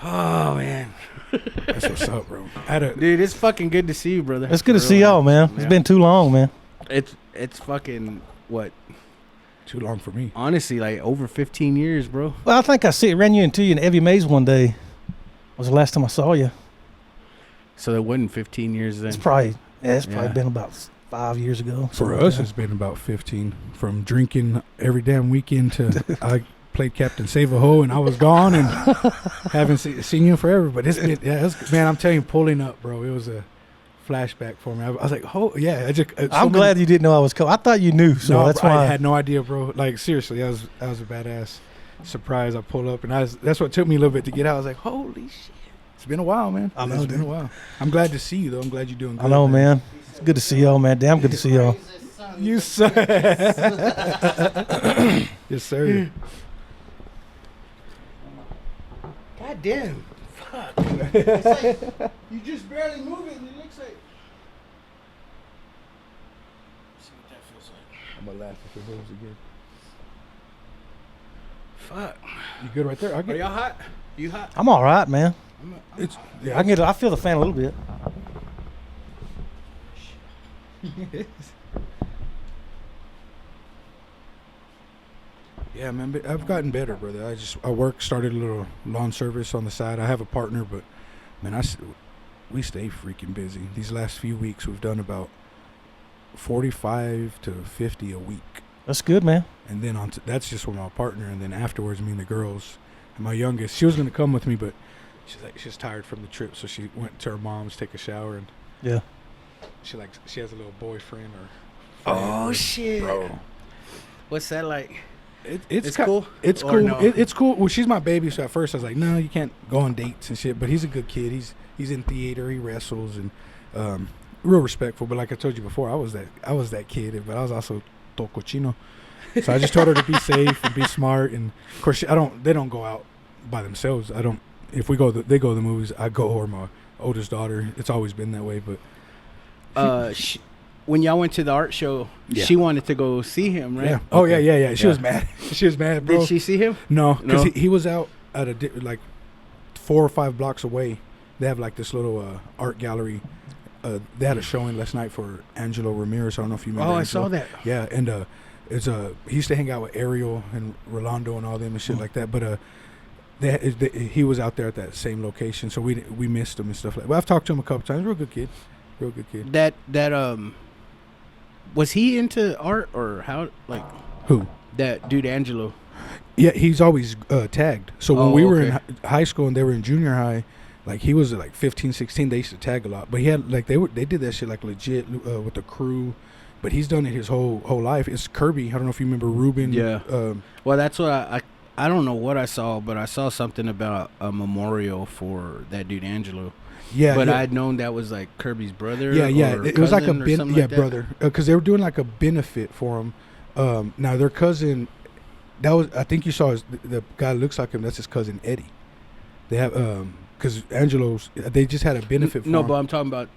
Oh man, That's what's up, bro. dude, it's fucking good to see you, brother. It's good to see y'all, man. It's been too long, man. It's fucking what? Too long for me. Honestly, like over 15 years, bro. Well, I think I ran into you in Evie Mays one day. Was the last time I saw you. So it wasn't 15 years then. It's probably been about 5 years ago. For us, it's been about 15. From drinking every damn weekend to I played Captain Save-A-Ho and I was gone and haven't seen you forever. But it's been, man, I'm telling you, pulling up, bro, it was a flashback for me. I was like, oh, yeah. I'm glad you didn't know I was coming. I thought you knew, so that's why. I had no idea, bro. Like, seriously, that was a badass surprise. I pulled up, and that's what took me a little bit to get out. I was like, holy shit. It's been a while, man. I know, it's been a while. I'm glad to see you, though. I'm glad you're doing good. I know, man. It's good to see y'all, man. Damn good to see y'all. You sir. Yes, sir. God damn. Fuck. It's like you just barely move it and it looks like. See what that feels like. I'm going to laugh if it moves again. Fuck. You good right there? Are y'all hot? You hot? I'm all right, man. Yeah, I feel the fan a little bit. Yeah, man, but I've gotten better, brother. I started a little lawn service on the side. I have a partner, but man, we stay freaking busy. These last few weeks, we've done about 45 to 50 a week. That's good, man. And then that's just with my partner, and then afterwards, me and the girls. And my youngest, she was gonna come with me, but she's tired from the trip, so she went to her mom's, take a shower, and yeah, she has a little boyfriend or. Oh shit, bro! What's that like? It's cool. It's or cool. no? It's cool. Well, she's my baby, so at first I was like, no, you can't go on dates and shit. But he's a good kid. He's in theater. He wrestles and real respectful. But like I told you before, I was that kid, but I was also tocochino. So I just told her to be safe and be smart. And of course, they don't go out by themselves. I don't. If they go to the movies, I go, or my oldest daughter. It's always been that way. But when y'all went to the art show, she wanted to go see him, right? Yeah. Oh yeah. She was mad. She was mad, bro. Did she see him? No, because he was out at like 4 or 5 blocks away. They have like this little art gallery. They had a showing last night for Angelo Ramirez. I don't know if you remember. Oh, Angelo. I saw that. Yeah, and he used to hang out with Ariel and Rolando and all them and shit like that. But he was out there at that same location, so we missed him and stuff like that. But I've talked to him a couple times. Real good kid. That was he into art or how? Like who? That dude Angelo. Yeah, he's always tagged. So when we were in high school and they were in junior high, like he was like 15, 16, they used to tag a lot. But he had like they did that shit like legit with the crew. But he's done it his whole life. It's Kirby. I don't know if you remember Ruben. Yeah. Well, that's what I don't know what I saw, but I saw something about a memorial for that dude Angelo. Yeah, but I'd known that was like Kirby's brother. Yeah. Or it was like a like brother, because they were doing like a benefit for him. Now their cousin, I think you saw the guy looks like him. That's his cousin Eddie. They have because Angelo's. They just had a benefit for him. No, but I'm talking about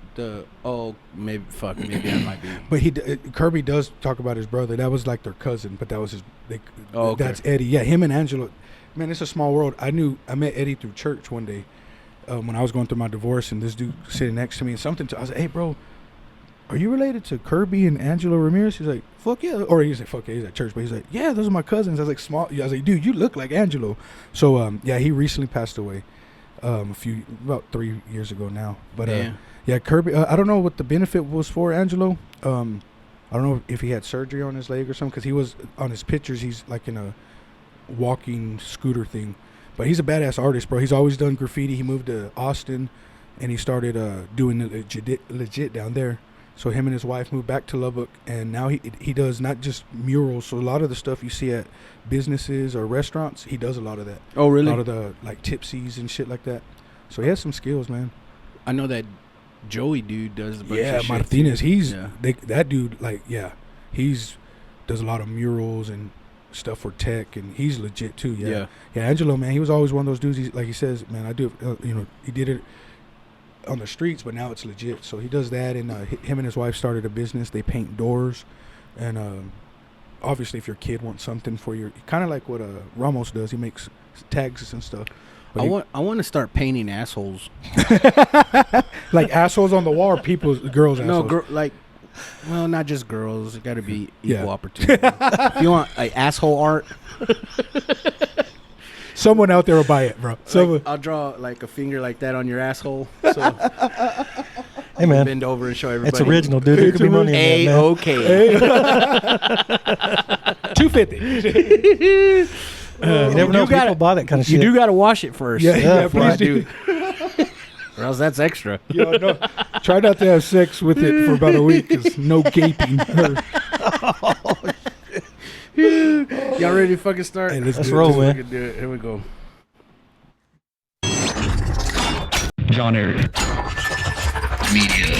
maybe I might be. But Kirby does talk about his brother. That was like their cousin, but that was his. Okay. That's Eddie. Yeah, him and Angelo. Man, it's a small world. I met Eddie through church one day. When I was going through my divorce, and this dude sitting next to me, and I was like, "Hey, bro, are you related to Kirby and Angelo Ramirez?" He's like, "Fuck yeah," or he's like, "Fuck yeah." He's at church, but he's like, "Yeah, those are my cousins." I was like, "Small." I was like, "Dude, you look like Angelo." So he recently passed away, about 3 years ago now. But Kirby. I don't know what the benefit was for Angelo. I don't know if he had surgery on his leg or something, because he was on his pictures. He's like in a walking scooter thing. But he's a badass artist, bro. He's always done graffiti. He moved to Austin, and he started doing it legit down there. So him and his wife moved back to Lubbock, and now he does not just murals. So a lot of the stuff you see at businesses or restaurants, he does a lot of that. Oh, really? A lot of the like tipsies and shit like that. So he has some skills, man. I know that Joey dude does a bunch of shit. Martinez. That dude, he's does a lot of murals and stuff for tech, and he's legit too. Yeah, Angelo, man, he was always one of those dudes. Like he says, man, I do. He did it on the streets, but now it's legit. So he does that, and him and his wife started a business. They paint doors, and obviously, if your kid wants something for your, kind of like what Ramos does, he makes tags and stuff. But I want to start painting assholes. like assholes on the wall, or girls' No, assholes. well, not just girls. It got to be Yeah. equal opportunity. If you want like asshole art, Someone out there will buy it, bro. like, I'll draw like a finger like that on your asshole. So Hey, man. bend over and show everybody. It's original, dude. There could be money in that, man. Okay. $250. You never know if people buy that kind of You shit. do got to wash it first. Yeah, before I please do. Or else that's extra. Yo, no, try not to have sex with it for about a week. 'Cause no gaping. Y'all ready to fucking start? Hey, Let's do it. roll, We man. can do it. Here we go. John Eric. Media.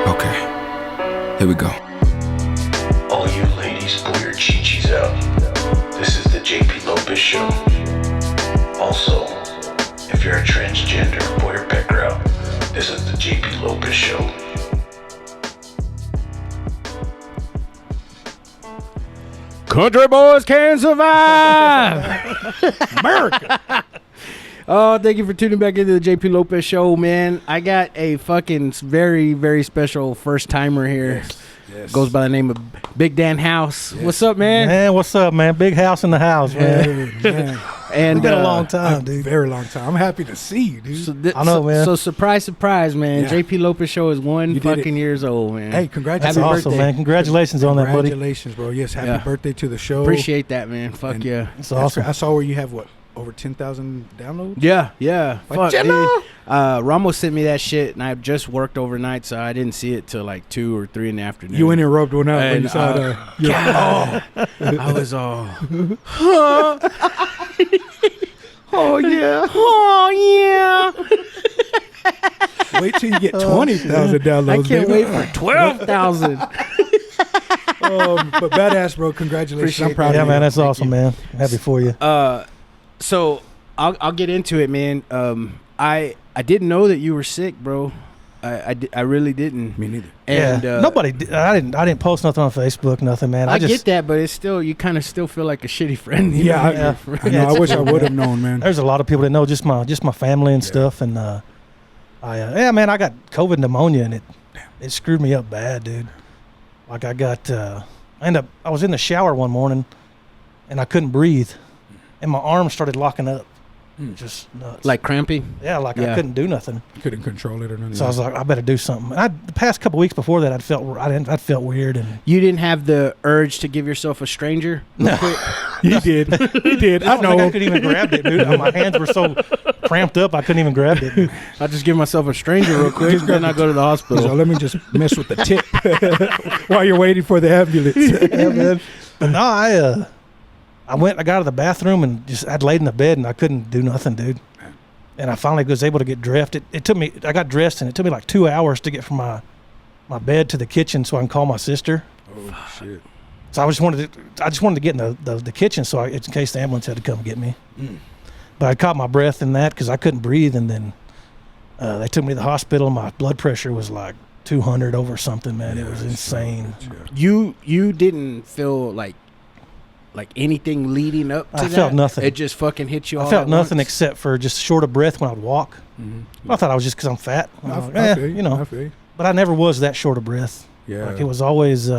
Okay, here we go. All you ladies, pull your chi-chis out. This is the JP Lopez Show. Also, if you're a transgender, pull your pecker out. This is the JP Lopez Show. Country boys can survive. America. Oh, thank you for tuning back into the JP Lopez Show, man. I got a fucking very, very special first timer here. Yes. Goes by the name of Big Dan House. What's up, man? Man, what's up, man? Big house in the house, man. Hey, man. And It's been a long time, A dude. very long time. I'm happy to see you, dude. I know, man. So surprise, man. Yeah. JP Lopez Show is You did fucking years old, man. Hey, That's congratulations. Happy awesome, birthday. man. Congratulations on that, buddy. Congratulations, bro. Yes, happy Yeah. birthday to the show. Appreciate that, man. Fuck And- yeah. It's awesome. I saw where you have what, over 10,000 downloads. Yeah. Fuck, you dude. know? Ramos sent me that shit, and I just worked overnight, so I didn't see it till like 2 or 3 in the afternoon. You went and rubbed one out when And, you saw I was all, oh yeah. Wait till you get 20,000 downloads. I can't baby. wait for 12,000. But badass, bro. Congratulations. Appreciate I'm proud Yeah, of you. man. That's awesome, man. I'm happy for you. So I'll get into it, man. I didn't know that you were sick, bro. I really didn't. Me neither. And yeah. Nobody. I didn't post nothing on Facebook. Nothing, man. I just get that, but it's still, you kind of still feel like a shitty friend. you Yeah, know? I know. I wish I would have known, man. There's a lot of people that know just my family and stuff, and man, I got COVID pneumonia, and it screwed me up bad, dude. Like I was in the shower one morning, and I couldn't breathe, and my arms started locking up, just nuts. Like crampy. yeah, like Yeah. I couldn't do nothing. Couldn't control it or nothing. So I was like, I better do something. The past couple weeks before that, I'd felt weird, and You didn't have the urge to give yourself a stranger? No. He did. He did. I I know. couldn't even grab it, dude. My hands were so cramped up, I couldn't even grab it. I'll just give myself a stranger real quick, then I go to the So hospital. let me just mess with the tip while you're waiting for the ambulance. Yeah, man. But no, I got out of the bathroom and I'd laid in the bed and I couldn't do nothing, dude. And I finally was able to get dressed. I got dressed and it took me like 2 hours to get from my bed to the kitchen so I can call my sister. Oh shit. So I just wanted to get in the kitchen in case the ambulance had to come get me. But I caught my breath in that because I couldn't breathe, and then they took me to the hospital. My blood pressure was like 200 over something, man. It was insane. You didn't feel like anything leading up to I that? felt nothing. It just fucking hit you all I felt at nothing once? except for just short of breath when I'd walk. I thought I was just because I'm fat. I was like, I feel you. you know. I feel you. But I never was that short of breath. Yeah. Like it was always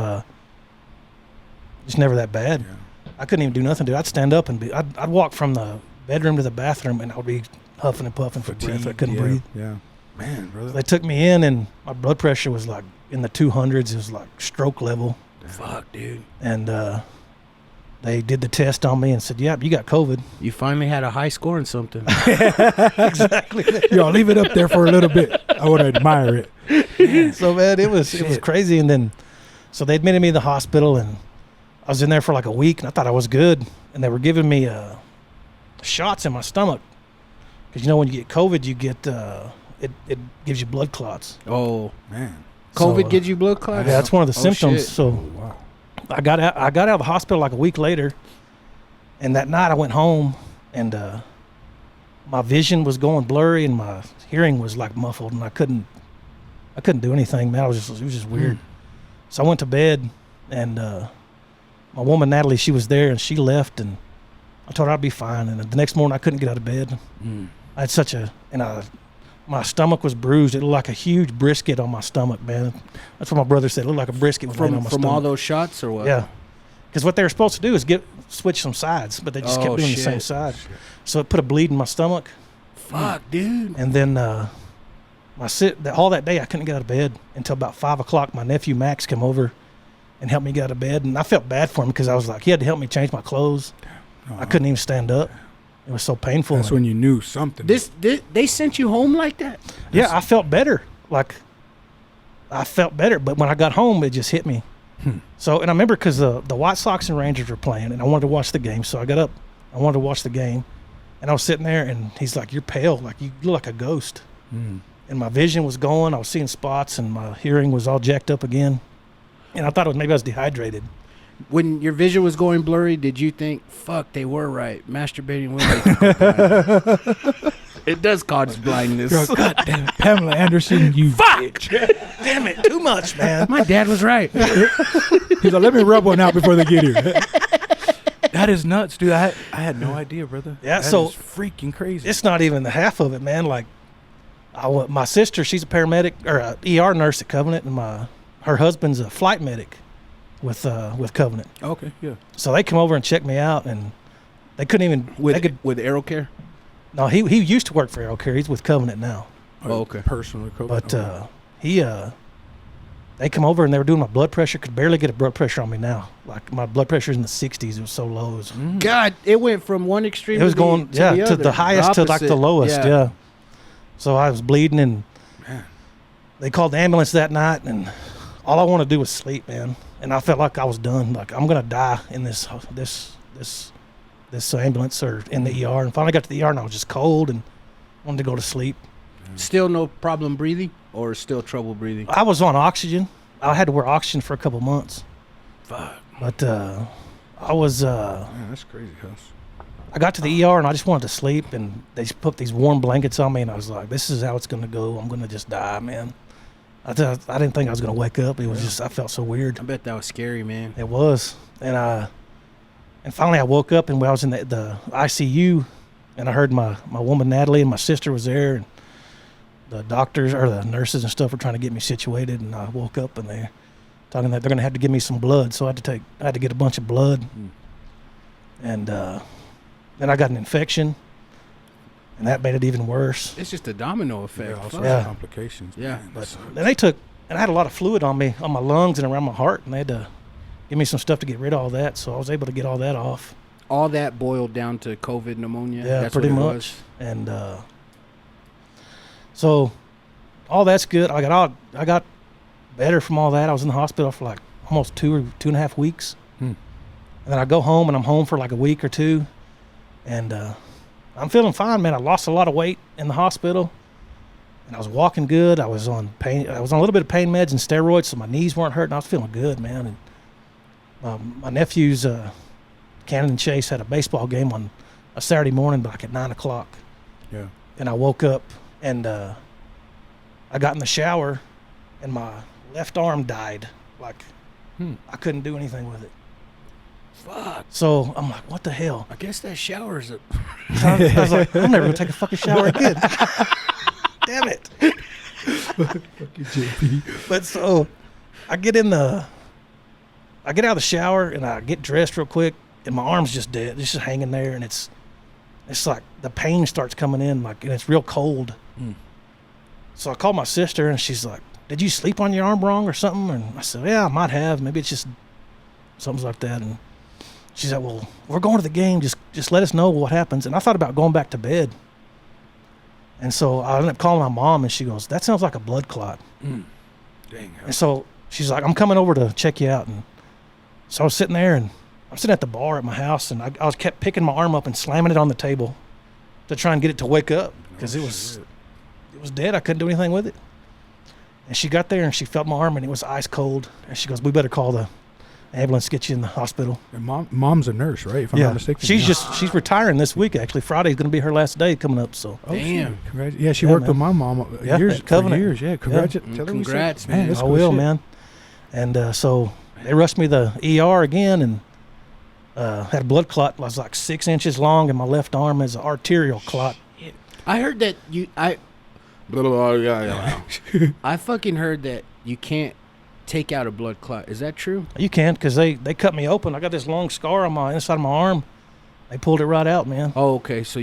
just never that bad. Yeah. I couldn't even do nothing, dude. I'd stand up and I'd walk from the bedroom to the bathroom and I would be huffing and puffing for breath. I couldn't yeah, breathe. Yeah. Man, brother. They took me in and my blood pressure was like in the 200s. It was like stroke level. Fuck, dude. And they did the test on me and said, "Yep, you got COVID." You finally had a high score in something. Exactly. Yo, leave it up there for a little bit. I want to admire it. So man, it was Shit. crazy. And then so they admitted me to the hospital and I was in there for like a week and I thought I was good. And they were giving me shots in my stomach because when you get COVID, you get it gives you blood clots. Oh, Man. COVID So, gives you blood clots? Yeah, that's one of the Oh, symptoms. shit. So Wow. I got out of the hospital like a week later, and that night I went home, and my vision was going blurry, and my hearing was like muffled, and I couldn't I couldn't do anything, man. It was just weird. So I went to bed, and my woman Natalie, she was there, and she left, and I told her I'd be fine. And the next morning, I couldn't get out of bed. I had my stomach was bruised. It looked like a huge brisket on my stomach, man. That's what my brother said. It looked like a brisket was laying on my stomach. From all those shots or what? Yeah. Because what they were supposed to do is switch some sides, but they just kept doing the same side. So it put a bleed in my stomach. Fuck, dude. And then all that day, I couldn't get out of bed until about 5 o'clock. My nephew Max came over and helped me get out of bed. And I felt bad for him because I was like, he had to help me change my clothes. I couldn't even stand up. It was so painful. That's when you knew something. They sent you home like that? Yeah, I felt better. I felt better, but when I got home, it just hit me. So, and I remember because the White Sox and Rangers were playing, and I wanted to watch the game. So I got up. I wanted to watch the game, and I was sitting there, and he's like, "You're pale. Like you look like a ghost." And my vision was going. I was seeing spots, and my hearing was all jacked up again. And I thought maybe I was dehydrated. When your vision was going blurry, did you think, fuck, they were right. Masturbating will make you blind. It does cause blindness. Girl, God damn it, Pamela Anderson, you Fuck! bitch. Damn it, too much, man. My dad was right. He's like, let me rub one out before they get here. That is nuts, dude. I had no idea, brother. Yeah, that so is freaking crazy. It's not even the half of it, man. Like, my sister, she's a paramedic or a ER nurse at Covenant, and her husband's a flight medic with Covenant. Okay, yeah. So they come over and check me out, and they couldn't even with AeroCare? No, he used to work for AeroCare. He's with Covenant now. Oh, okay. Personal coach. But they come over and they were doing my blood pressure. Could barely get a blood pressure on me now. Like my blood pressure's in the 60s. It was so low. God, it went from one extreme. It was going to the highest to like the lowest. Yeah. So I was bleeding, and they called the ambulance that night, and all I wanted to do was sleep, man. And I felt like I was done. Like I'm gonna die in this ambulance or in the ER. And finally got to the ER, and I was just cold and wanted to go to sleep. Still no problem breathing, or still trouble breathing? I was on oxygen. I had to wear oxygen for a couple months. Fuck. But I was. Man, that's crazy, Huss. I got to the ER and I just wanted to sleep, and they put these warm blankets on me, and I was like, "This is how it's gonna go. I'm gonna just die, man." I didn't think I was gonna wake up. It was just I felt so weird. I bet that was scary, man. It was, and finally I woke up, and I was in the ICU, and I heard my woman Natalie and my sister was there, and the doctors or the nurses and stuff were trying to get me situated, and I woke up and they're talking that they're gonna have to give me some blood, so I had to get a bunch of blood, and then I got an infection, and that made it even worse. It's just a domino effect. Yeah, complications. Yeah, man, But then and I had a lot of fluid on me, on my lungs and around my heart, and they had to give me some stuff to get rid of all that, so I was able to get all that off. All that boiled down to COVID pneumonia. Yeah, that's pretty what it much. was. And so all that's good. I got better from all that. I was in the hospital for like almost 2.5 weeks. And then I go home, and I'm home for like a week or two, and I'm feeling fine, man. I lost a lot of weight in the hospital, and I was walking good. I was on a little bit of pain meds and steroids, so my knees weren't hurting. I was feeling good, man. And my nephews, Cannon and Chase, had a baseball game on a Saturday morning, like at 9 o'clock. Yeah. And I woke up, and I got in the shower, and my left arm died. Like, I couldn't do anything with it. Fuck. So I'm like, what the hell? I guess that shower's a... I was like, I'm never gonna take a fucking shower again. Damn it. Fucking JP. But so I get out of the shower, and I get dressed real quick, and my arm's just dead. It's just hanging there, and it's like the pain starts coming in, like, and it's real cold. So I called my sister, and she's like, "Did you sleep on your arm wrong or something?" And I said, "Yeah, I might have. Maybe it's just something like that." And she said, "Well, we're going to the game. Just let us know what happens." And I thought about going back to bed. And so I ended up calling my mom, and she goes, "That sounds like a blood clot." Dang. And so she's like, "I'm coming over to check you out." And so I was sitting there, and I'm sitting at the bar at my house, and I kept picking my arm up and slamming it on the table to try and get it to wake up, because it was dead. I couldn't do anything with it. And she got there, and she felt my arm, and it was ice cold. And she goes, "We better call the Ambulance gets you in the hospital. And mom's a nurse, right? If I'm not mistaken. She's retiring this week. Actually, Friday's going to be her last day coming up. So Damn. Yeah, she worked with my mom Yeah, years. at Covenant. For years. Yeah, congratulations. Tell her we Congrats, said- man. that's I cool will, shit. man. And so they rushed me to the ER again, and had a blood clot. It was like 6 inches long in my left arm as an arterial clot. I heard that I fucking heard that you can't take out a blood clot. Is that true? You can't, because they cut me open. I got this long scar on my inside of my arm. They pulled it right out, man. Oh, okay. So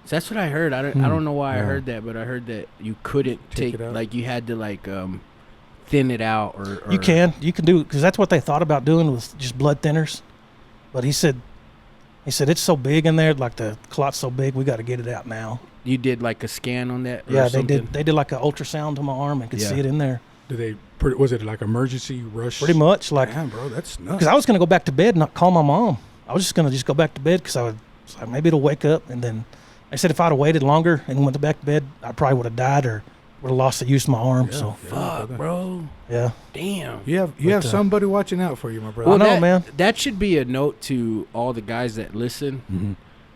that's what I heard. I don't know why I heard that, but I heard that you couldn't Take take it out. like you had to like thin it out or You can do, because that's what they thought about doing with just blood thinners. But he said it's so big in there, like the clot's so big, we got to get it out now. You did like a scan on that? Or Yeah, something? they did like an ultrasound to my arm and could see it in there. Was it like emergency rush? Pretty much, like, Damn, bro, that's nuts. because I was going to go back to bed and not call my mom. I was just going to go back to bed because I was like, maybe it'll wake up. And then I said if I'd have waited longer and went back to bed, I probably would have died or would have lost the use of my arm. So, Fuck, bro. yeah. Damn. You have somebody watching out for you, my brother. Well, no, that, man. That should be a note to all the guys that listen Mm-hmm.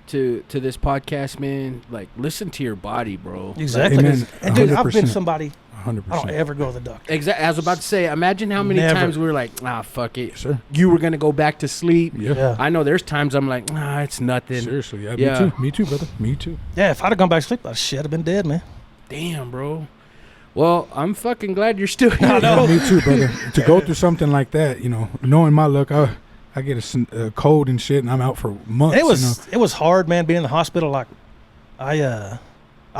to this podcast, man. Like, listen to your body, bro. Exactly. Amen. And dude, I've been 100%. somebody, 100%. I don't ever go to the doctor. Exactly. I was about to say, imagine how many Never. times we were like, fuck it. Yes, sir. You were going to go back to sleep. Yeah. Yeah. I know there's times I'm like, it's nothing. Seriously, yeah, Yeah. Me too, brother. Me too. Yeah, if I'd have gone back to sleep, I'd have been dead, man. Damn, bro. Well, I'm fucking glad you're still here. Yeah, me too, brother. To go through something like that, knowing my luck, I get a cold and shit, and I'm out for months. And it was hard, man, being in the hospital. Like, I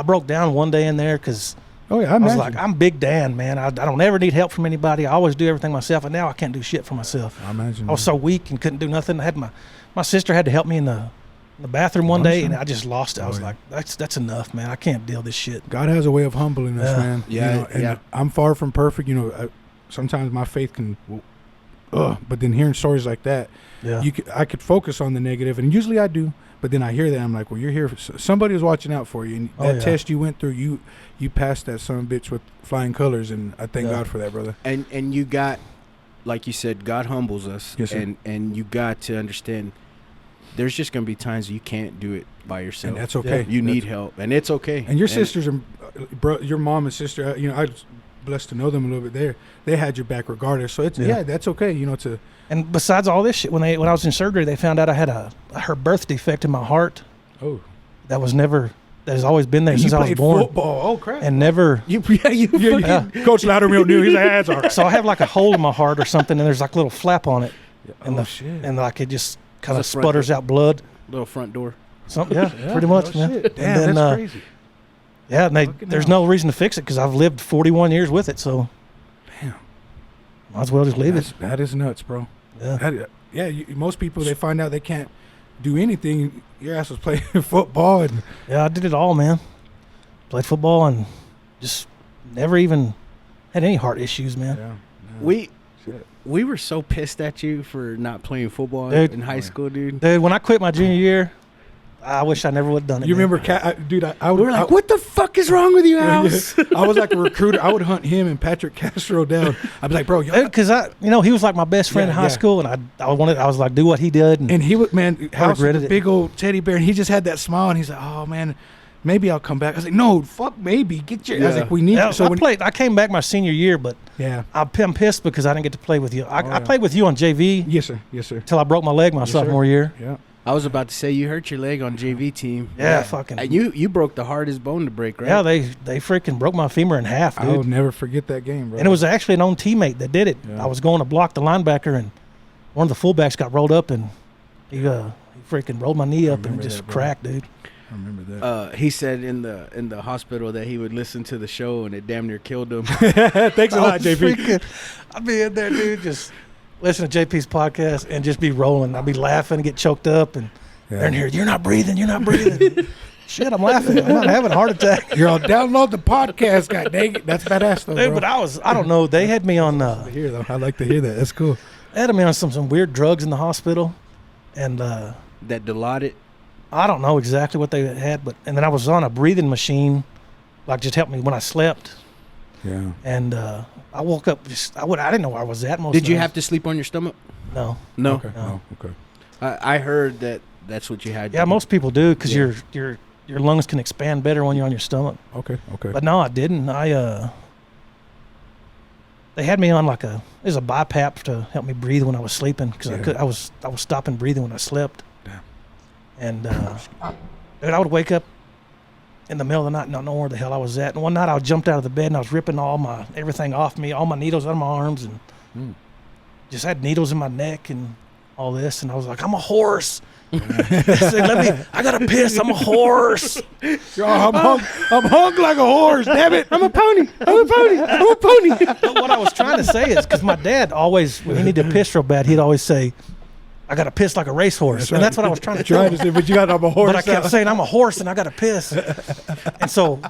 broke down one day in there because Oh yeah, I was imagine. like, I'm Big Dan, man. I don't ever need help from anybody. I always do everything myself, and now I can't do shit for myself. I imagine. I was so weak and couldn't do nothing. I had my sister had to help me in the bathroom one day, and I just lost it. I was like, that's enough, man. I can't deal with this shit. God has a way of humbling us, Yeah. man. Yeah, and yeah. I'm far from perfect. Sometimes my faith can, but then hearing stories like that, Yeah. I could focus on the negative, and usually I do. But then I hear that, I'm like, well, you're here. Somebody was watching out for you, and Oh, that yeah. test you went through, you passed that son of a bitch with flying colors, and I thank Yeah. God for that, brother. And you got, like you said, God humbles us. Yes, sir. And you got to understand there's just going to be times you can't do it by yourself. And that's okay. You need That's- help, and it's okay. And your sisters are, your mom and sister. I was blessed to know them a little bit. They had your back regardless. So it's that's okay. To And besides all this shit, when I was in surgery, they found out I had her birth defect in my heart that has always been there and since you I was played born, football. Oh crap! and never. Coach Loudermill knew his ass are. So I have like a hole in my heart or something, and there's like a little flap on it, and shit. and like it just kind of It's a front sputters out blood. Little front door. Something, pretty much, man. Shit. Damn, And then, that's crazy. Yeah, and Fucking there's hell. no reason to fix it because I've lived 41 years with it, so Damn. might as well just leave it. That is nuts, bro. Yeah. Most people, they find out they can't do anything. Your ass was playing football, and Yeah, I did it all, man. Played football and just never even had any heart issues, man. We were so pissed at you for not playing football Dude. in high school, dude. Dude, when I quit my junior year, I wish I never would have done it. You man. remember, dude? I We were like, what the fuck is wrong with you, House? I was like a recruiter. I would hunt him and Patrick Castro down. I'd be like, bro, Because he was like my best friend Yeah, in high yeah. school, and I was like, do what he did. And and he would, man, House was regretted a it. big old teddy bear, and he just had that smile, and he's like, oh man, maybe I'll come back. I was like, no, fuck, maybe get your. I was Yeah. like, we need. yeah, So I came back my senior year, but yeah, I'm pissed because I didn't get to play with you. I yeah. played with you on JV yes sir. till I broke my leg my Yes, sir. sophomore year. Yeah, I was about to say you hurt your leg on JV team. Yeah, fucking. And you broke the hardest bone to break, right? Yeah, they freaking broke my femur in half, I will dude. never forget that game, bro. And it was actually an own teammate that did it. Yeah. I was going to block the linebacker, and one of the fullbacks got rolled up, and he freaking rolled my knee up and remember just that, bro. cracked, dude. I remember that. He said in the hospital that he would listen to the show and it damn near killed him. Thanks a lot, JP. I'd be in there, dude, just listen to JP's podcast and just be rolling. I'd be laughing, get choked up, and they're in here. You're not breathing. Shit, I'm laughing. I'm not having a heart attack. You're all download the podcast, god dang it. That's badass though, Dude, bro. but I don't know. They had me on, I hear though. I like to hear that. That's cool. they had me on some weird drugs in the hospital, and That Dilaudid. I don't know exactly what they had, and then I was on a breathing machine, like just helped me when I slept. Yeah. And I woke up I didn't know where I was at most. Did of you the have to sleep on your stomach? No. No. Okay. No. No. Okay. I heard that that's what you had. Yeah, to do. most people do because Yeah. your lungs can expand better when you're on your stomach. Okay. Okay. But no, I didn't. They had me on there's a BiPAP to help me breathe when I was sleeping because Yeah. I was stopping breathing when I slept. Damn. And dude, I would wake up in the middle of the night and not know where the hell I was at. And one night I jumped out of the bed and I was ripping everything off me, all my needles out of my arms, and just had needles in my neck and all this. And I was like, I'm a horse. I said, I gotta piss. I'm a horse. I'm hung like a horse. Damn it! I'm a pony. I'm a pony. I'm a pony. But what I was trying to say is because my dad always, when he needed to piss real bad, he'd always say, I got to piss like a racehorse. And that's what I was trying to tell him. say, but you got I'm a horse. But I kept saying, I'm a horse and I got to piss. And so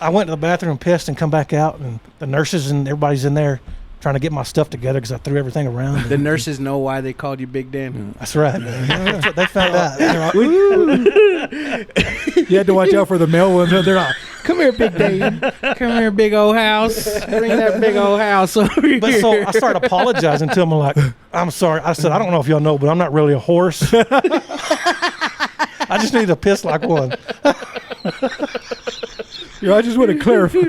I went to the bathroom and pissed and come back out. And the nurses and everybody's in there trying to get my stuff together because I threw everything around. The nurses know why they called you Big Dan. That's right. That's what they found out. They're like, You had to watch out for the male ones. They're like, Come here, Big Dan. Come here, big old house. Bring that big old house over here. but so I started apologizing to them. I'm like, I'm sorry. I said, I don't know if y'all know, but I'm not really a horse. I just need to piss like one. I just want to clarify.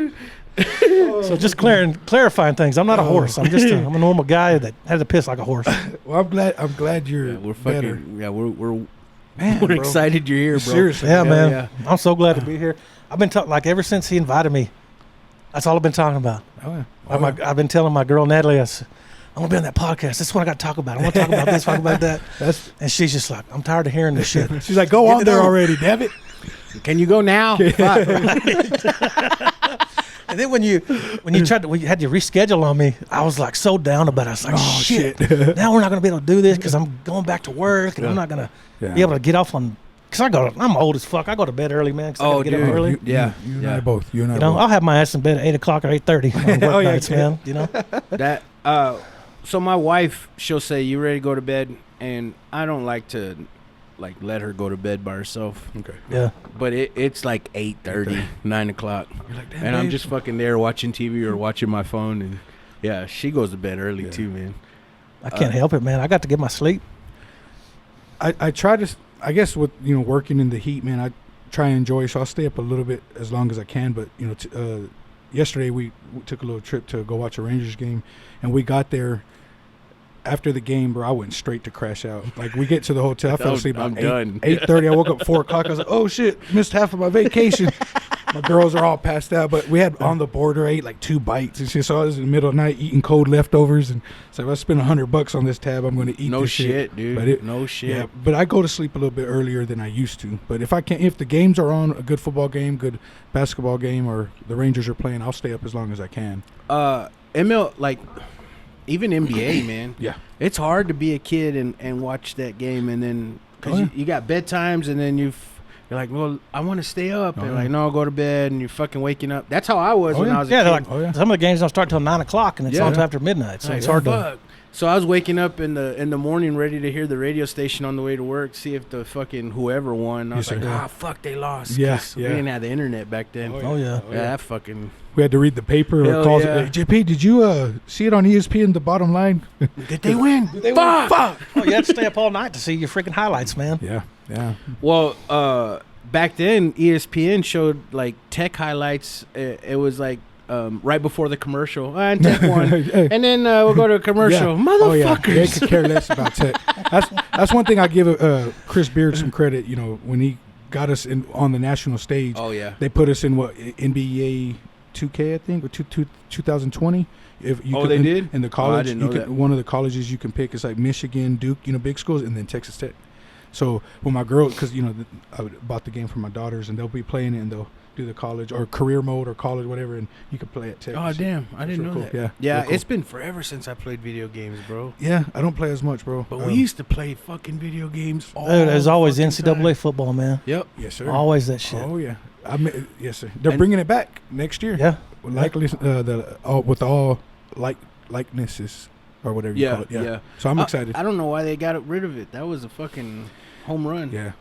So just clarifying things. I'm not a horse. I'm a normal guy that had to piss like a horse. Well, I'm glad you're Yeah, we're better. fucking. Yeah, we're Man, we're bro. excited you're here, bro. Seriously. Yeah, man. yeah. I'm so glad to be here. I've been talking ever since he invited me. That's all I've been talking about. Oh, yeah. I've been telling my girl Natalie, I'm gonna be on that podcast. That's what I got to talk about. I want to talk about this, talk about that. And she's just like, I'm tired of hearing this shit. She's like, go on there already, damn it. Can you go now? Fuck. And then when you had to reschedule on me, I was like so down about it. I was like, Oh, shit. shit. Now we're not gonna be able to do this because I'm going back to work and I'm not gonna be able to get off on. Because I'm old as fuck. I go to bed early, man. 'Cause I gotta get up early. Yeah, You and yeah. I both. You and I You know, both. I'll have my ass in bed at 8 o'clock or 8:30 on work Oh, yeah, nights, yeah. man. You know, That so my wife, she'll say, "You ready to go to bed?" And I don't like to let her go to bed by herself. Okay. yeah. But it's like 8:30, 9 o'clock, You're like, damn, and I'm babe. just fucking there watching TV or watching my phone, and yeah, she goes to bed early too, man. I can't help it, man. I got to get my sleep. I try to, I guess with, working in the heat, man, I try and enjoy, so I'll stay up a little bit as long as I can. But, yesterday we took a little trip to go watch a Rangers game, and we got there after the game, bro. I went straight to crash out. Like, we get to the hotel, I fell asleep I'm about done. 8:30. I woke up 4 o'clock. I was like, oh shit, missed half of my vacation. My girls are all passed out, but we had on the border, ate like 2 bites and shit. So I was in the middle of the night eating cold leftovers, and so if I spend $100 on this tab, I'm going to eat No this shit, dude. But No shit. Yeah, but I go to sleep a little bit earlier than I used to. But if the games are on, a good football game, good basketball game, or the Rangers are playing, I'll stay up as long as I can. ML, even NBA, man. Yeah. It's hard to be a kid and watch that game, and then because Oh, yeah. you got bedtimes, and then you're like, well, I want to stay up, and yeah. like, no, I'll go to bed, and you're fucking waking up. That's how I was Oh, when yeah. I was a Yeah, kid. they're like Oh, yeah. some of the games don't start till 9 o'clock, and it's Yeah. on till after midnight. So Like, it's hard to. fuck. So I was waking up in the morning, ready to hear the radio station on the way to work, see if the fucking whoever won. I was Yes, like, sir. fuck, they lost. Yeah, 'Cause we yeah. didn't have the internet back then. Oh yeah. Yeah, that fucking. We had to read the paper or Hell calls. yeah. Hey, JP, did you see it on ESPN, the bottom line? Did they win? Fuck. Oh, you have to stay up all night to see your freaking highlights, man. Yeah, yeah. Well, back then ESPN showed like tech highlights. It was like right before the commercial and tech one, Hey. and then we'll go to a commercial. Yeah. Oh, yeah. Motherfuckers. They could care less about tech. That's one thing I give Chris Beard some credit. When he got us on the national stage. Oh yeah. They put us in NBA 2K, I think, or 2020. If you Oh, could, they did? in the Oh, I college. didn't know that. One of the colleges you can pick is like Michigan, Duke, big schools, and then Texas Tech. So when my girl, because I bought the game for my daughters, and they'll be playing it, and they'll do the college or career mode or college, whatever, and you can play at Tech. Oh damn! I didn't real know cool. that. Yeah, Yeah. real cool. It's been forever since I played video games, bro. Yeah, I don't play as much, bro. But we used to play fucking video games. All Dude, there's always the NCAA time. football, man. Yep. Yes, sir. Always that shit. Oh yeah, yes, sir. They're And- bringing it back next year. Yeah. Likely with all likenesses or whatever you Yeah. call it. Yeah. Yeah. So I'm excited. I don't know why they got rid of it. That was a fucking home run. Yeah.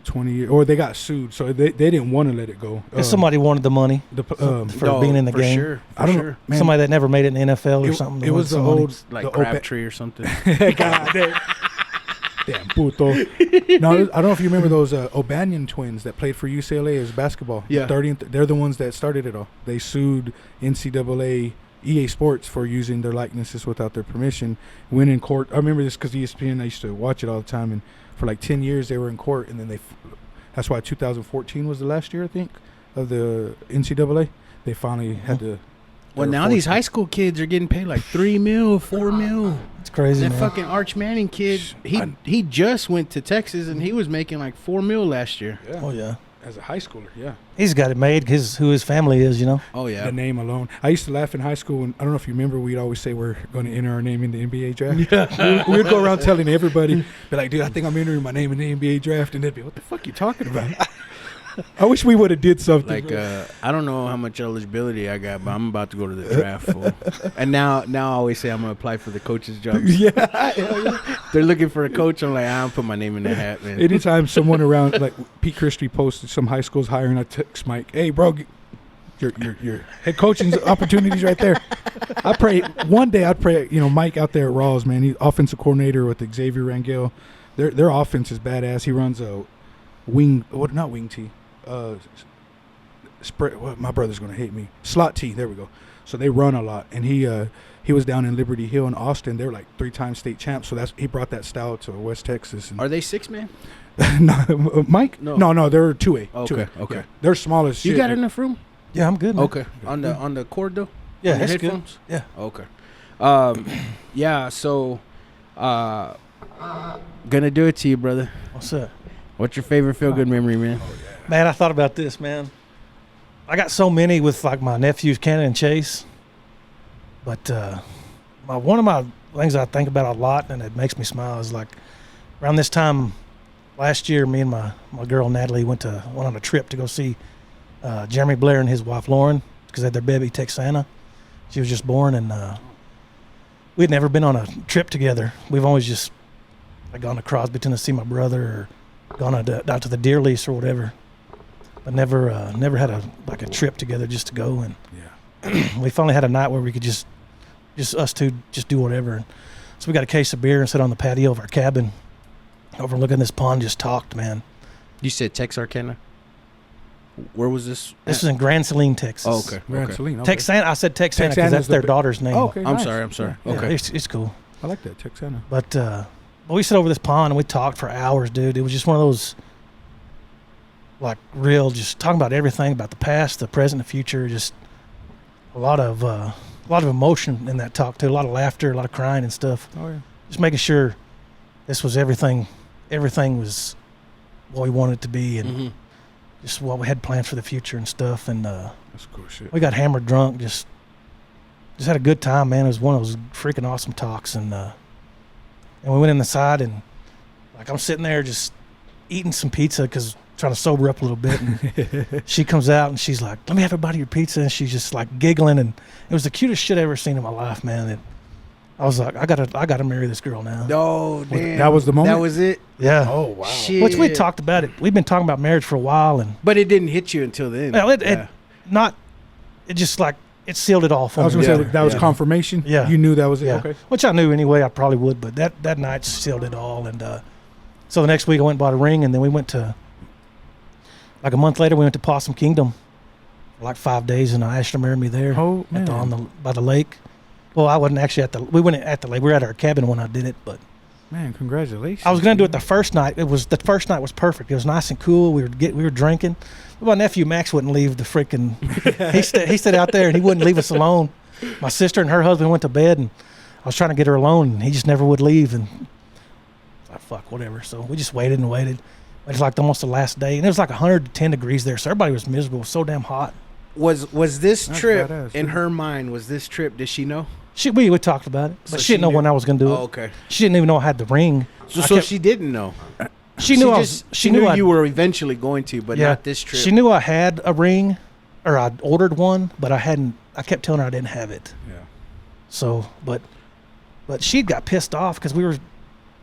20 years, or they got sued, so they didn't want to let it go. If somebody wanted the money for being in the for game. Sure, I don't sure. know, man. Somebody that never made it in the NFL or something. It was the wanted some money. old Like the Crabtree or something. God damn puto. No, I don't know if you remember those O'Banion twins that played for UCLA as basketball. Yeah. They're the ones that started it all. They sued NCAA EA Sports for using their likenesses without their permission. Went in court. I remember this because ESPN, I used to watch it all the time, and for like 10 years they were in court, and then that's why 2014 was the last year, I think, of the NCAA. They finally had to. Well, now these high school kids are getting paid like $3 million, $4 million. It's crazy, That man. fucking Arch Manning kid, he just went to Texas and he was making like $4 million last year. Yeah. Oh, yeah. As a high schooler, yeah. He's got it made who his family is, you know. Oh yeah. The name alone. I used to laugh in high school, and I don't know if you remember, we'd always say we're going to enter our name in the NBA draft. Yeah. We'd go around telling everybody, be like, dude, I think I'm entering my name in the NBA draft, and they'd be, what the fuck you talking about? I wish we would have did something. Like I don't know how much eligibility I got, but I'm about to go to the draft. Fool. And now I always say I'm gonna apply for the coach's job. Yeah. They're looking for a coach. I'm like, I don't put my name in the hat, man. Anytime someone around, like Pete Christie posted some high schools hiring, I text Mike, hey, bro, your head coaching opportunities right there. I pray one day I'd pray, Mike out there at Rawls, man. He's offensive coordinator with Xavier Rangel. Their offense is badass. He runs a not wing tee. Spread. Well, my brother's gonna hate me. Slot tee. There we go. So they run a lot, and he was down in Liberty Hill in Austin. They're like 3-time state champs. So he brought that style to West Texas. And Are they 6-man? no, Mike? No. No, they're 2A. Okay, 2A. okay. Yeah. They're small as shit. You got enough room? Yeah, I'm good, man. Okay. On the cord though? Yeah, On the that's good. headphones? Yeah. Okay. Yeah. So, gonna do it to you, brother. What's up? What's your favorite feel good memory, man? Man, I thought about this, man. I got so many with like my nephews, Cannon and Chase. But one of my things I think about a lot and it makes me smile is like around this time last year, me and my girl Natalie went on a trip to go see Jeremy Blair and his wife Lauren because they had their baby Texana. She was just born, and we'd never been on a trip together. We've always just gone to Crosbyton to see my brother or gone out to the deer lease or whatever, but never had a trip together just to go. And we finally had a night where we could just us two just do whatever. And so we got a case of beer and sat on the patio of our cabin overlooking this pond, just talked, man. You said Texarkana? Where was this? This was in Grand Saline, Texas. Oh, okay. Grand Saline, okay. Texana. I said Texana because Texana's that's their the- daughter's name. Oh, okay. I'm nice. sorry. Yeah, Okay. it's cool. I like that, Texana. But we sat over this pond and we talked for hours, dude. It was just one of those, like, real, just talking about everything, about the past, the present, the future. Just a lot of emotion in that talk too. A lot of laughter, a lot of crying and stuff. Oh, yeah. Just making sure this was everything. Everything was what we wanted it to be, and just what we had planned for the future and stuff. And That's cool shit. we got hammered drunk. Just had a good time, man. It was one of those freaking awesome talks, and we went inside, and like I'm sitting there just eating some pizza because trying to sober up a little bit, and she comes out and she's like, "Let me have a bite of your pizza," and she's just like giggling, and it was the cutest shit I ever seen in my life, man. And I was like, I gotta marry this girl now. No, damn. that was the moment? That was it? Yeah. Oh, wow. Shit. Which we talked about it. We've been talking about marriage for a while, and But it didn't hit you until then. well, it just like it sealed it all for I was me. going to say, Yeah. that was Yeah. confirmation? Yeah. You knew that was it? Yeah. Okay. Which I knew anyway. I probably would, but that night sealed it all. And so the next week I went and bought a ring, and then we went to, like a month later, we went to Possum Kingdom for like 5 days, and I asked her to marry me there. Oh, man. By the lake. Well, I wasn't actually we went at the lake. We were at our cabin when I did it, but Man, congratulations. I was going to do it the first night. The first night was perfect. It was nice and cool. We were drinking. My nephew Max wouldn't leave the freaking. he stayed out there and he wouldn't leave us alone. My sister and her husband went to bed, and I was trying to get her alone, and he just never would leave. And I fuck whatever. So we just waited and waited. It was like almost the last day, and it was like 110 degrees there, so everybody was miserable. It was so damn hot. Was this That's trip badass, in dude. her mind? Was this trip? Did she know? We talked about it, but So she she didn't know knew- when I was going to do it. Oh, okay. She didn't even know I had the ring. So she didn't know. She knew She knew you were eventually going to, but Yeah. not this trip. She knew I had a ring, or I'd ordered one, but I hadn't. I kept telling her I didn't have it. Yeah. So, but she got pissed off because we were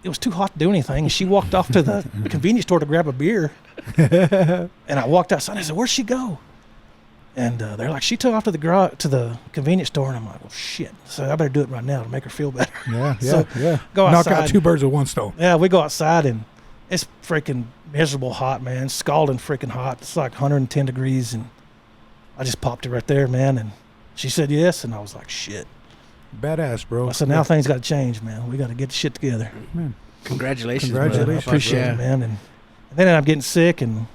it was too hot to do anything. And she walked off to the convenience store to grab a beer. And I walked outside. And I said, "Where'd she go?" And they're like, "She took off to the convenience store." And I'm like, "Well, shit." So I better do it right now to make her feel better. Yeah, So, go Knock out outside. 2 birds with 1 stone. Yeah, we go outside and it's freaking miserable hot, man. Scalding freaking hot. It's like 110 degrees. And I just popped it right there, man. And she said yes. And I was like, shit. Badass, bro. So now things got to change, man. We got to get the shit together. Man. Congratulations, Congratulations, brother. I appreciate Yeah. it, man. And then I'm getting sick and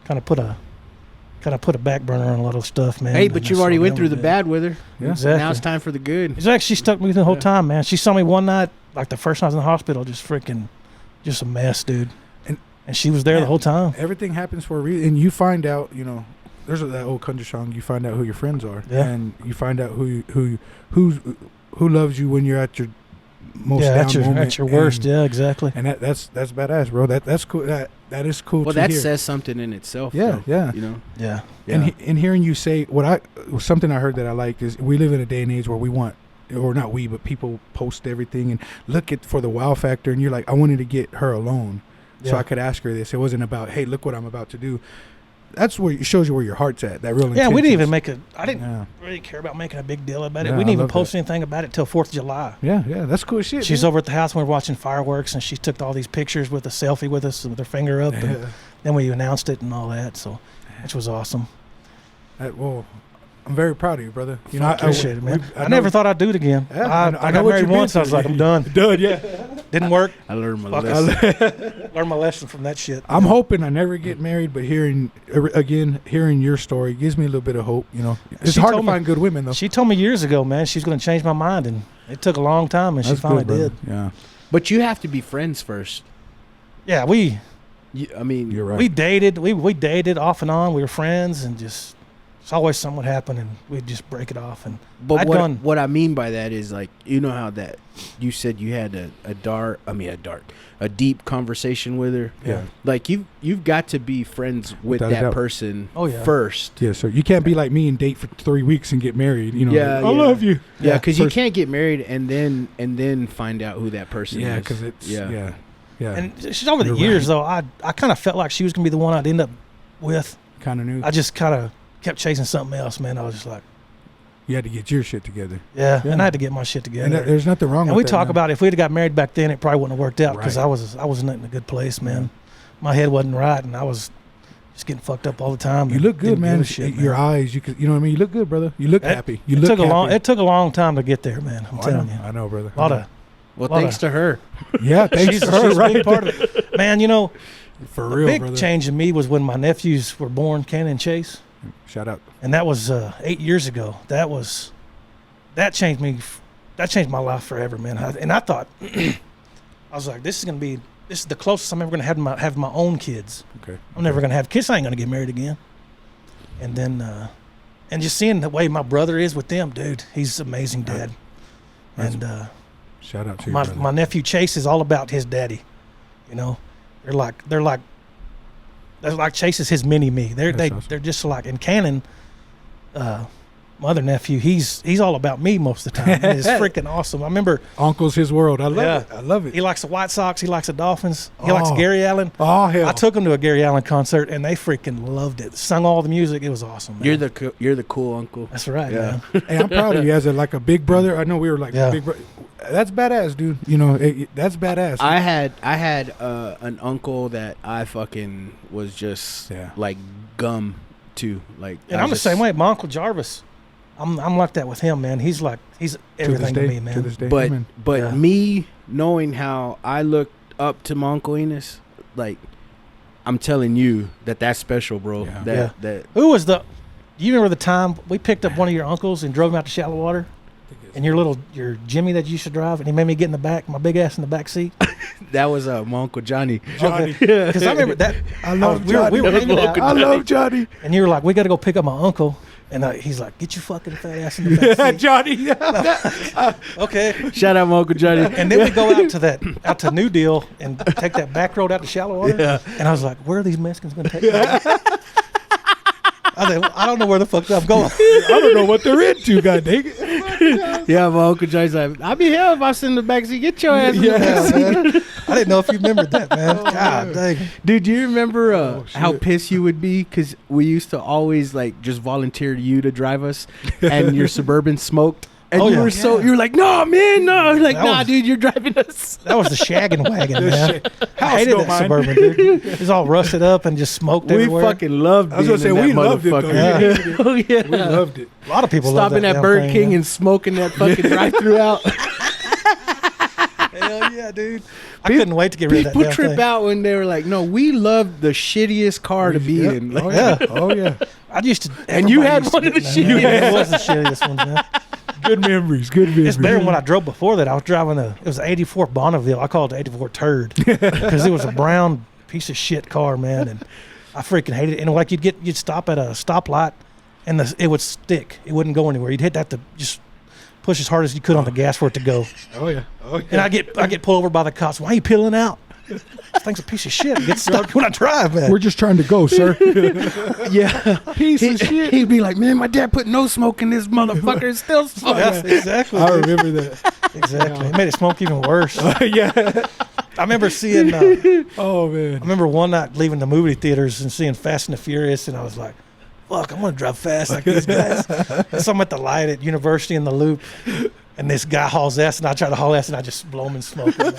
kind of put a back burner on a lot of stuff, man. Hey, And but you that's already all went I'm through the good. bad with her. Yeah. Exactly. Now it's time for the good. Exactly. She stuck me the whole time, man. She saw me one night, like the first night I was in the hospital, just a mess, dude. And she was there the whole time. Everything happens for a reason, and you find out. There's that old country song. You find out who your friends are, Yeah. and you find out who loves you when you're at your most Yeah, down moment. at your worst. And, Yeah, exactly. and that's badass, bro. That's cool. That is cool. Well, to that hear. says something in itself. Yeah, though, yeah. You know. Yeah. And hearing you say something I heard that I liked is we live in a day and age where we want, or not we, but people post everything and look for the wow factor. And you're like, I wanted to get her alone so Yeah. I could ask her this. It wasn't about, hey, look what I'm about to do. That's where it shows you where your heart's at. That real. Yeah, we didn't even intentions. I didn't Yeah. really care about making a big deal about it. Yeah, We I didn't even love post that. anything about it till 4th of July. Yeah, that's cool shit. She's man. over at the house when we were watching fireworks, and she took all these pictures with a selfie with us with her finger up, and Yeah. then we announced it and all that, so which was awesome. Well, I'm very proud of you, brother. You I appreciate it, man. I know- never thought I'd do it again. Yeah, I I got know what married you've been once. I was through. like, I'm done. Done, yeah. Didn't work. I learned my Fuck lesson. Learned my lesson from that shit. I'm hoping I never get married, but hearing your story gives me a little bit of hope. It's She hard to told me- find good women though. She told me years ago, man, she's going to change my mind, and it took a long time, and she That's finally good, brother. did. Yeah, But you have to be friends first. Yeah, we I mean, you're right. we dated. We dated off and on. We were friends, and just it's always something would happen, and we'd just break it off. And but I'd what gone- what I mean by that is like how that you said you had a deep conversation with her. Yeah. Like you've got to be friends with Without a that doubt. person Oh, yeah. first. Yeah, so you can't be like me and date for 3 weeks and get married. Yeah, I yeah. love you. Yeah, because you First- can't get married and then find out who that person Yeah, is. because it's yeah. and she's over the You're years right. though. I kind of felt like she was gonna be the one I'd end up with. Kind of new. I just kind of kept chasing something else, man. I was just like, You had to get your shit together. yeah, Yeah. and I had to get my shit And together. there's nothing wrong And with we that. talk man. about if we'd have got married back then, it probably wouldn't have worked out because Right. I wasn't in a good place, man. My head wasn't right, and I was just getting fucked up all the time. You and look good, didn't give man. a shit, Your eyes, you know what I mean? You look good, brother. You look It- happy. You It look took a happy. long. It took a long time to get there, man. I'm Oh, I telling know, you. I know, brother. A lot of Well, Lot thanks of- to her. Yeah, thanks she's, to she's her, a right? big part of it, man. For The real, big brother. change in me was when my nephews were born, Ken and Chase, Shout out. and that was 8 years ago. That changed me. That changed my life forever, man. I thought, I was like, this is the closest I'm ever going to have my own kids. Okay. I'm never going to have kids. I ain't going to get married again. And then, and just seeing the way my brother is with them, dude, he's an amazing dad. That's- And Shout out to you, my brother. nephew Chase is all about his daddy. They're like Chase is his mini me. That's awesome. They're just like in Cannon. My other nephew, he's all about me most of the time. It's freaking awesome. I remember Uncle's his world. I love Yeah. it. I love it. he likes the White Sox. He likes the Dolphins. He likes Oh. Gary Allen. Oh, hell. I took him to a Gary Allen concert, and they freaking loved it. Sung all the music. It was awesome. Man. You're the cool uncle. That's right, Yeah. man. Hey, I'm proud of you as a big brother. I know we were like Yeah. big brother. That's badass, dude. That's badass. I had an uncle that I fucking was just Yeah. like gum to like. And I I'm the just- same way. My uncle Jarvis, I'm like that with him, man. He's everything to me, man. To this day, But amen. Yeah. me knowing how I looked up to my Uncle Enos, like I'm telling you that's special, bro. Yeah. That Who was the? Do you remember the time we picked up one of your uncles and drove him out to shallow water? And your Jimmy that you used to drive, and he made me get in the back, my big ass in the back seat. that was my Uncle Johnny. Johnny. Because I remember that. I love we were Johnny. hanging out, I love Johnny. and you were like, "We got to go pick up my uncle," and he's like, "Get your fucking fat ass in the back seat." Johnny. Okay. Shout out my Uncle Johnny. And then we go out to New Deal and take that back road out to shallow water. Yeah. And I was like, "Where are these Mexicans going to take me?" I said, "I don't know where the fuck I'm going." I don't know what they're into, god dang it. Yeah, my Uncle Johnny's like, I'll be here if I sit in the backseat. Get your ass in the backseat. I didn't know if you remembered that, man. God dang. Dude, do you remember how shit. pissed you would be? Because we used to always like just volunteer you to drive us, and your Suburban smoked. And Oh, you yeah. were you were like, no, man, no. Like, That nah, was- dude, you're driving us. That was the shagging wagon, man. I hated don't that mind. Suburban, dude. It was all rusted up and just smoked We everywhere. fucking loved I was gonna being say in we that loved it though. motherfucker. Yeah. We hated it. Oh, yeah. We loved it. A lot of people love Stopping that at damn Burger thing, King man. and smoking that fucking drive-through out. Hell yeah, dude. I couldn't wait to get rid of that People damn trip thing. out when they were like, no, we loved the shittiest car to be Yep. in. Oh Like, yeah. Oh yeah. I used to. And you everybody had used one to of the get in there, man. shittiest. It was the shittiest one, man. Good memories. Good memories. It's better than what I drove before that. I was driving it was an 84 Bonneville. I call it the 84 turd because it was a brown piece of shit car, man. And I freaking hated it. And like you'd stop at a stoplight and it would stick. It wouldn't go anywhere. You'd hit that to just push as hard as you could on the gas for it to go. Oh yeah. Oh yeah. And I get pulled over by the cops. Why are you peeling out? This thing's a piece of shit. It gets stuck when I drive, man. We're just trying to go, sir. Yeah. Piece of shit. He'd be like, man, my dad put no smoke in this motherfucker. It's still smoking. Yes, exactly. I remember that. Exactly. It made it smoke even worse. Yeah. I remember seeing. Oh I man. remember one night leaving the movie theaters and seeing Fast and the Furious, and I was like, fuck, I'm going to drive fast like these guys. And so I'm at the light at University in the Loop, and this guy hauls ass, and I try to haul ass, and I just blow him in smoke. Man.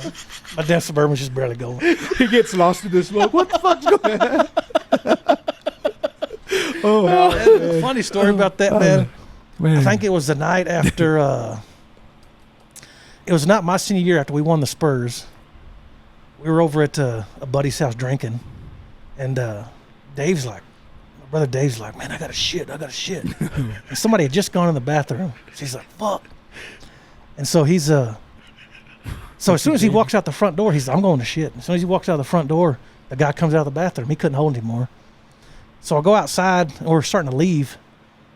My damn Suburban's just barely going. He gets lost in the smoke. What the fuck's going on? Oh, Funny story about that, man. man. I think it was the night after, it was not my senior year after we won the Spurs. We were over at a buddy's house drinking, and Dave's like, my brother Dave's like, man, I got to shit. And somebody had just gone in the bathroom. So he's like, fuck. And so he's, so as soon as he walks out the front door, he's like, I'm going to shit. As soon as he walks out the front door, the guy comes out of the bathroom. He couldn't hold anymore. So I go outside, and we're starting to leave,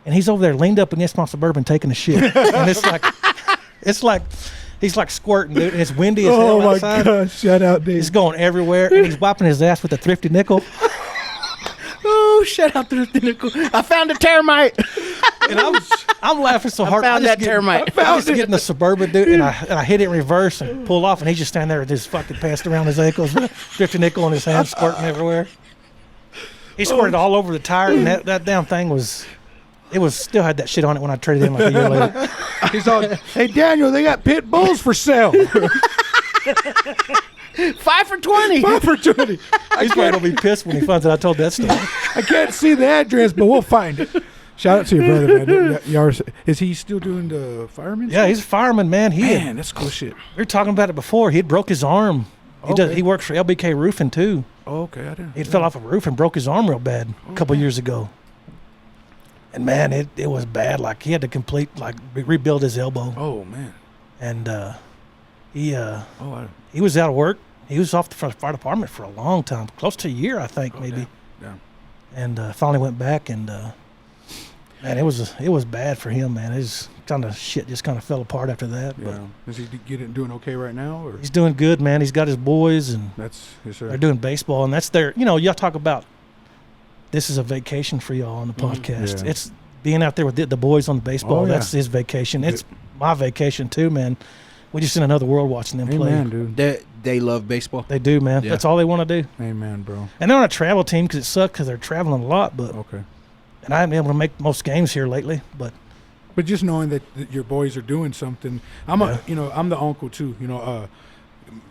and he's over there leaned up against my Suburban taking a shit. And it's like, he's like squirting, dude. And it's windy as hell Oh my outside. God! Shout out, Dave. He's going everywhere, and he's wiping his ass with a thrifty nickel. Oh, shout out to the nickel. I found a termite. And I'm laughing so hard. found just that termite. I was getting the Suburban, dude, and I hit it in reverse and pull off, and he's just standing there with his fucking pants around his ankles, with a thrifty nickel in his hand, squirting everywhere. He squirted all over the tire, and that damn thing still had that shit on it when I traded in like a year later. He's all, hey Daniel, they got pit bulls for sale. 5 for 20. 5 for 20. He's probably gonna be pissed when he finds out I told that story. I can't see the address, but we'll find it. Shout out to your brother, man. Is he still doing the fireman? Yeah, he's a fireman, man. Man, that's cool shit. We were talking about it before. He had broke his arm. Okay. He works for LBK Roofing too. Oh, okay, I didn't. He fell off a roof and broke his arm real bad a couple years ago. And man, it was bad. Like he had to rebuild his elbow. Oh man. And Oh, he was out of work. He was off the fire department for a long time, close to a year, I think, maybe. Damn. And finally went back, and man, it was bad for him, man. His kind of shit just kind of fell apart after that. But Yeah. Is he doing okay right now, or he's doing good, man. He's got his boys, and that's yes, sir. they're doing baseball, and that's their. Y'all talk about this is a vacation for y'all on the podcast. Yeah. It's being out there with the boys on the baseball. Oh, yeah. That's his vacation. It's my vacation too, man. We just in another world watching them play. Amen, dude. They love baseball. They do, man. Yeah. That's all they want to do. Amen, bro. And they're on a travel team because it sucks because they're traveling a lot. But Okay. and I haven't been able to make most games here lately. But But just knowing that your boys are doing something, I'm the uncle too.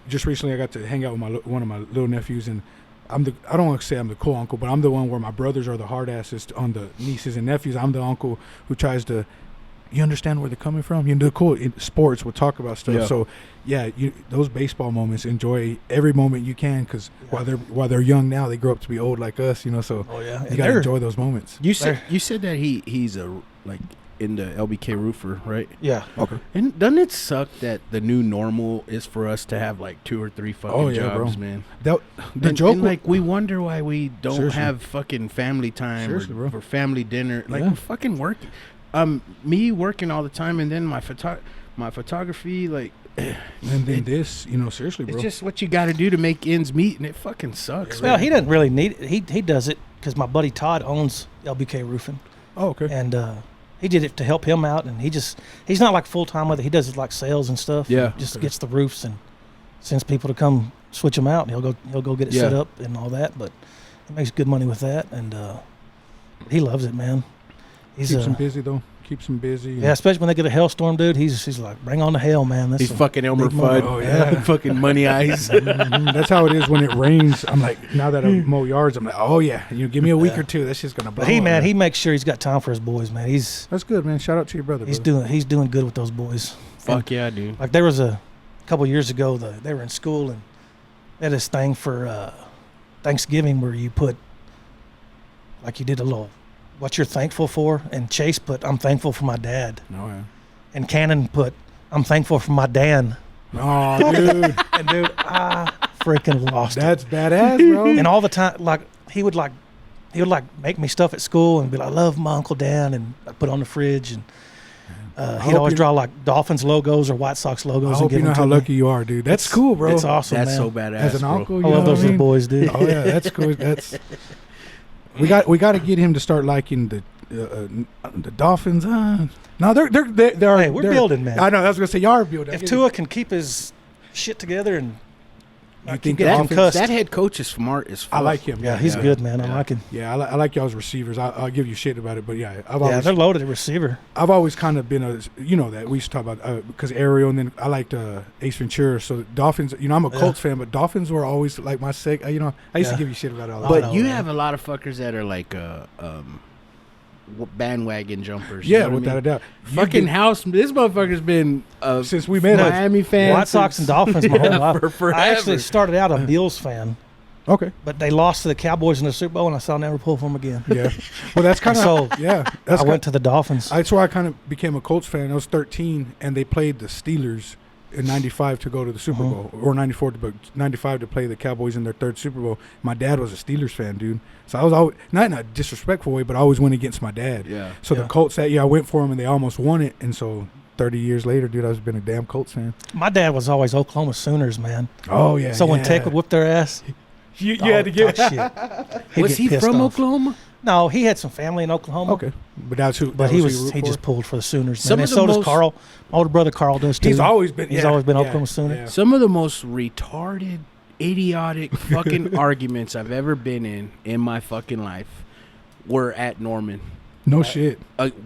Just recently I got to hang out with one of my little nephews, and I don't want to say I'm the cool uncle, but I'm the one where my brothers are the hard asses on the nieces and nephews. I'm the uncle who tries to. You understand where they're coming from? The cool in sports. We'll talk about stuff. Yeah. So, yeah, those baseball moments. Enjoy every moment you can, because while they're young now, they grow up to be old like us. So oh yeah, you gotta enjoy those moments. You said that he's in the LBK roofer, right? yeah. Okay. And doesn't it suck that the new normal is for us to have like 2 or 3 fucking jobs, bro. man? The And joke, we wonder why we don't Seriously. have fucking family time Seriously, bro. or family dinner. Like Yeah. we're fucking working. Me working all the time, and then my photography, like and then this, seriously, bro. it's just what you got to do to make ends meet, and it fucking sucks. Well, man. he doesn't really need it. He does it because my buddy Todd owns LBK Roofing, oh, okay. and he did it to help him out, and he's not like full time with it. He does it like sales and stuff. Yeah. Just gets the roofs and sends people to come switch them out. And he'll go get it set up and all that. But he makes good money with that, and he loves it, man. Keeps him busy though. Keeps him busy. Yeah, especially when they get a hailstorm, dude. He's like, bring on the hail, man. He's fucking Elmer big money. Fudd. Oh, yeah. Fucking money eyes. That's how it is when it rains. I'm like, now that I mow yards, I'm like, oh yeah, you give me a week or two, that's just gonna blow. But he on. makes sure he's got time for his boys, man. That's good, man. Shout out to your brother. He's brother. doing good with those boys. Fuck yeah, dude. Like there was a couple years ago, they were in school and they had this thing for Thanksgiving where you put, like you did a little, what you're thankful for, and Chase put, I'm thankful for my dad, Oh yeah. and Cannon put, I'm thankful for my Dan. Oh, dude, And dude, I freaking lost it. that's badass, bro. And all the time, like he would make me stuff at school and be like, I love my Uncle Dan, and I put it on the fridge, and he'd hope always you- draw like Dolphins logos or White Sox logos I and hope give you know them to how me. lucky you are, dude. That's cool, bro. It's awesome, That's man. so badass, As an bro. uncle, you I know love what those I little mean? boys, dude. Oh yeah, that's cool. That's we got to get him to start liking the Dolphins. No, they're Hey, we're building, man. I know. I was gonna say y'all are building. If Tua can keep his shit together and You keep think getting that- concussed, That head coach is smart as fuck. I like him. yeah, he's good, man. I Yeah. like him. Yeah, I like y'all's receivers. I'll give you shit about it, but yeah, Yeah, they're loaded at receiver. I've always kind of been that we used to talk about because Ariel, and then I liked Ace Ventura. So Dolphins, I'm a Colts fan, but Dolphins were always like my sec. I used to Yeah. give you shit about it all the But time. know, you man. have a lot of fuckers that are like bandwagon jumpers. you Yeah, know what I without mean? a doubt. Fucking house. This motherfucker's been Since we met, Miami fan. White Sox and Dolphins my whole life. for forever. I actually started out a Bills fan, Okay. but they lost to the Cowboys in the Super Bowl, and I saw never pull from them again. Yeah. Well, that's kind of So, yeah. That's I went to the Dolphins. That's why I kind of became a Colts fan. I was 13, and they played the Steelers in '95 to go to the Super Bowl, or '94 to 95 to play the Cowboys in their third Super Bowl. My dad was a Steelers fan, dude. So I was always not in a disrespectful way, but I always went against my dad. Yeah. So Yeah. the Colts that year, I went for them, and they almost won it. And so 30 years later, dude, I've been a damn Colts fan. My dad was always Oklahoma Sooners, man. Oh yeah. So when Tech would whip their ass, you had to get talk shit. He'd Was get he pissed from off. Oklahoma? No, he had some family in Oklahoma. okay, but that's who. But that he who was root he for? just pulled for the Sooners, Some man. of And the so does most- Carl. My older brother Carl does too. He's always been. He's yeah, always been yeah, Oklahoma Sooner. yeah. Some of the most retarded, idiotic fucking arguments I've ever been in my fucking life were at Norman No shit.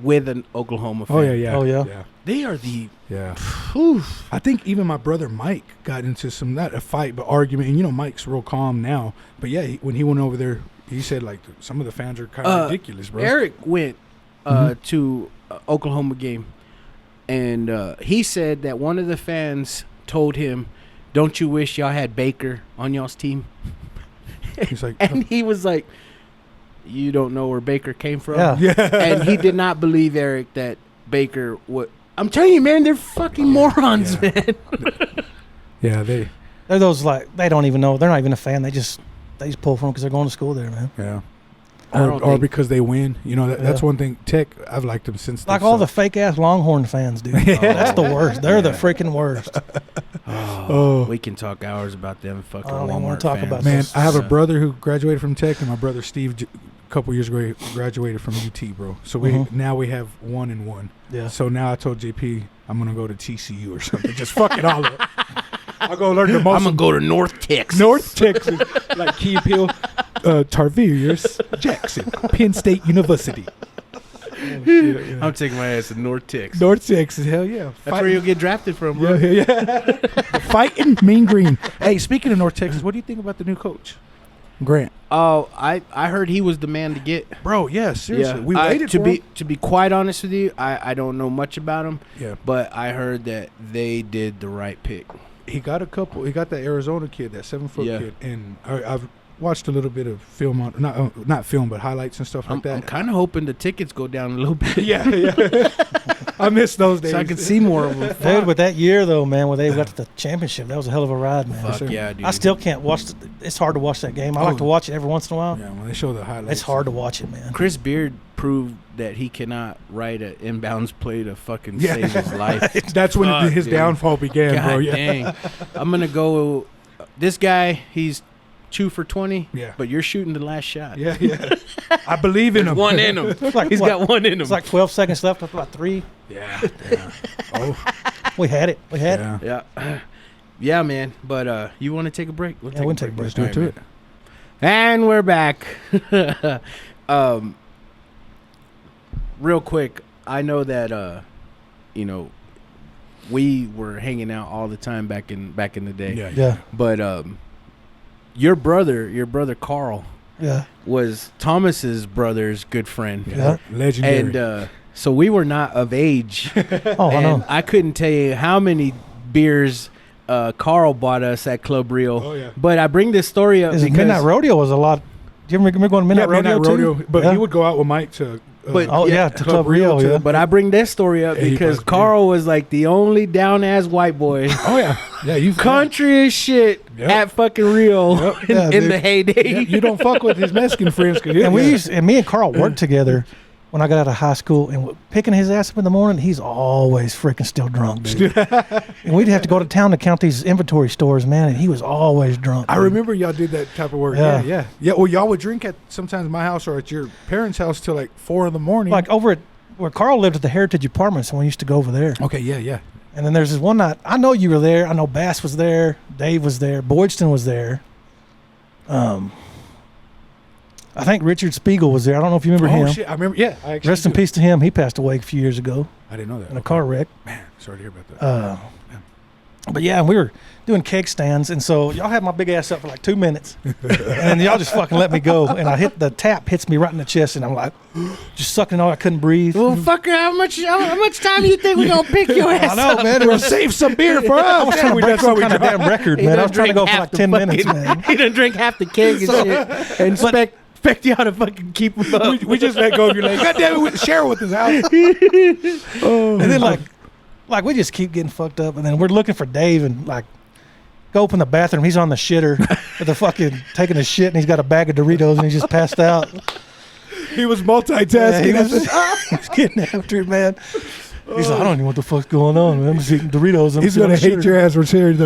with an Oklahoma fan. Oh yeah. Oh, yeah. Yeah. They are the. Yeah. Whew. I think even my brother Mike got into some, not a fight, but argument. And Mike's real calm now. But yeah, when he went over there, he said like some of the fans are kind of ridiculous, bro. Eric went to Oklahoma game, and he said that one of the fans told him, "Don't you wish y'all had Baker on y'all's team?" He's like, And he was like, "You don't know where Baker came from." Yeah. yeah. And he did not believe Eric that Baker would. I'm telling you, man, they're fucking morons, Yeah. man. Yeah, They're those like they don't even know. They're not even a fan. They just pull for them because they're going to school there, man. yeah. I don't Or think- because they win. That's Yeah. one thing. Tech, I've liked them since. Like they've all the sucked. fake ass Longhorn fans, dude. That's the worst. They're the freaking worst. Oh. We can talk hours about them fucking I don't even Walmart wanna talk fans. about Man, those- I have a Yeah. brother who graduated from Tech, and my brother Steve, a couple years ago, graduated from UT, bro. So now we have 1 and 1. Yeah. So now I told JP I'm gonna go to TCU or something. Just fuck it all up. I'll go learn the most. I'm gonna go to North Texas. North Texas, like Key Appeal, Tarverius Jackson, Penn State University. I'm taking my ass to North Texas. North Texas, hell yeah. That's where you'll get drafted from, bro. Yeah. Fighting Mean Green. Hey, speaking of North Texas, what do you think about the new coach, Grant? Oh, I heard he was the man to get. Bro, yeah, seriously. We I- waited to for be him. to be quite honest with you. I don't know much about him, Yeah. but I heard that they did the right pick. He got He got that Arizona kid, that 7-foot Yeah. kid, and I've watched a little bit of film on not film, but highlights and stuff like I'm that. kind of hoping the tickets go down a little bit. yeah. I miss those days. So I can see more of them. Dude, with that year though, man, when they got to the championship, that was a hell of a ride, man. Fuck sure. yeah, dude. I still can't watch. It's hard to watch that game. I like to watch it every once in a while. Yeah, when they show the highlights, It's hard to watch it, man. Chris Beard proved that he cannot write an inbounds play to fucking Yeah. save his life. That's when Fuck, his dude. downfall began, God bro. Yeah. dang. I'm gonna go. This guy, he's chew for 20. Yeah. But you're shooting the last shot. Yeah, yeah. I believe in him. One in him. like, He's what? got one in him. It's like 12 seconds left. Up about 3. Yeah. Yeah. Oh. We had it. We had it. Yeah. Yeah. Yeah, man. But you want to take a break? We'll Yeah, we'll take a break. Let's do it to it. And we're back. Real quick, I know that you know, we were hanging out all the time back in the day. Yeah. Yeah. But your brother Carl Yeah. was Thomas's brother's good friend. Yeah. Legendary. And so we were not of age. Oh, I And know. I couldn't tell you how many beers Carl bought us at Club Rio. Oh, yeah. But I bring this story up Is because Midnight Rodeo was a lot. Do you remember going to Midnight Rodeo too? But Yeah. he would go out with Mike to. But- Oh yeah, to Club Rio. Yeah. But I bring this story up Yeah, he because buys Carl was like the only down ass white boy, Oh yeah. Yeah. You country as shit Yep. at fucking Rio Yep. Yeah, in dude. the heyday. Yeah, you don't fuck with his Mexican friends. Cause And me and Carl worked together when I got out of high school, and picking his ass up in the morning, he's always freaking still drunk, dude. And we'd have to go to town to count these inventory stores, man, and he was always drunk. I dude. remember y'all did that type of work. Yeah. Yeah. Well, y'all would drink at sometimes my house or at your parents' house till like 4 a.m. Like over at where Carl lived at the Heritage Apartments, and we used to go over there. Okay. Yeah. And then there's this one night, I know you were there. I know Bass was there. Dave was there. Boydston was there. I think Richard Spiegel was there. I don't know if you remember Oh him. shit! I remember. Yeah. I actually Rest in do. peace to him. He passed away a few years ago I didn't know that. in a Okay. car wreck. Man, sorry to hear about that. But yeah, we were doing keg stands, and so y'all had my big ass up for like 2 minutes, and then y'all just fucking let me go, and I hit the tap, hits me right in the chest, and I'm like, just sucking all. I couldn't breathe. Well, fucker, how much time do you think we gonna pick your ass I know, up? man. It We'll was, save some beer for us. I was trying to break That's why some we kind of drive. damn record, He man. I done was trying to drink go for half like the 10 minutes, fucking- man. He done drink half the keg and shit, and expect y'all to fucking keep him up. We just let go of your leg. God damn it, share it with his house. And then like we just keep getting fucked up, and then we're looking for Dave, and like go open the bathroom. He's on the shitter with the fucking taking a shit, and he's got a bag of Doritos, and he's just passed out. He was multitasking. He was getting after it, man. He's like, I don't even know what the fuck's going on, man. I'm just eating Doritos. And He's sitting on gonna the hate shitter. your ass for sharing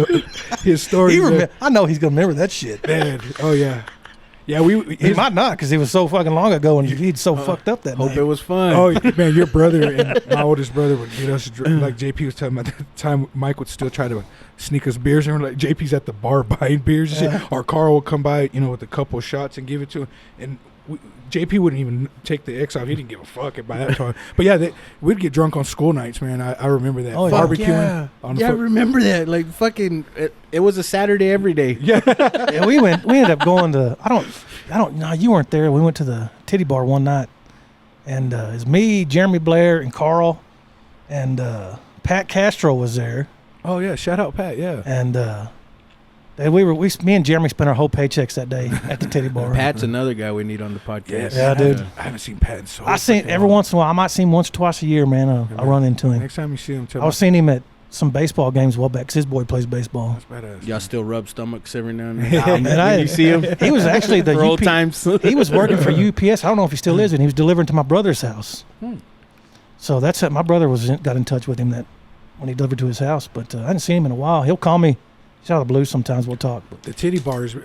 his story. I know he's gonna remember that shit. Man, oh yeah, yeah. He might not, because it was so fucking long ago, and he'd so fucked up that Hope night. it was fun. Oh man, your brother and my oldest brother would get us like JP was telling me at the time. Mike would still try to sneak us beers, and we're like JP's at the bar buying beers and shit. Or Carl would come by, with a couple of shots and give it to him, and JP wouldn't even take the X off. He didn't give a fuck by that time. But yeah, we'd get drunk on school nights, man. I remember that. Oh, yeah. Fuck Barbecuing yeah. on the Yeah, I remember that. Like fucking, it was a Saturday every day. Yeah, we ended up going to, I don't, no, you weren't there. We went to the titty bar one night, and it was me, Jeremy Blair, and Carl, and Pat Castro was there, Oh yeah, shout out Pat. Yeah. and me and Jeremy spent our whole paychecks that day at the titty bar. Pat's another guy we need on the podcast. Yeah, dude. I haven't seen Pat in so. I seen freaking every long. once in a while. I might see him once or twice a year, man. I run into him. Next time you see him, tell I me. was seeing him at some baseball games a while back, 'cause his boy plays baseball. That's badass. Y'all still rub stomachs every now and then. Yeah, man, I- you see him He was actually the for old UP times. He was working for UPS. I don't know if he still is, and he was delivering to my brother's house. So that's it. My brother got in touch with him that when he delivered to his house, but I hadn't seen him in a while. He'll call me. He's out of the blue sometimes. We'll talk. But The titty bars.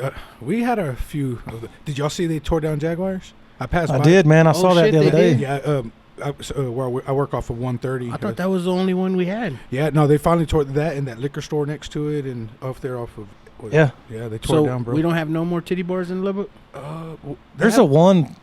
We had a few. Did y'all see they tore down Jaguars? I passed. I by. did, man. I saw that shit, the other they day. did? Yeah. Where I work off of 130. I thought that was the only one we had. Yeah. No, they finally tore that in that liquor store next to it, and off there off of. Yeah. Yeah, they tore So it down, bro. we don't have no more titty bars in Lubbock. There's a one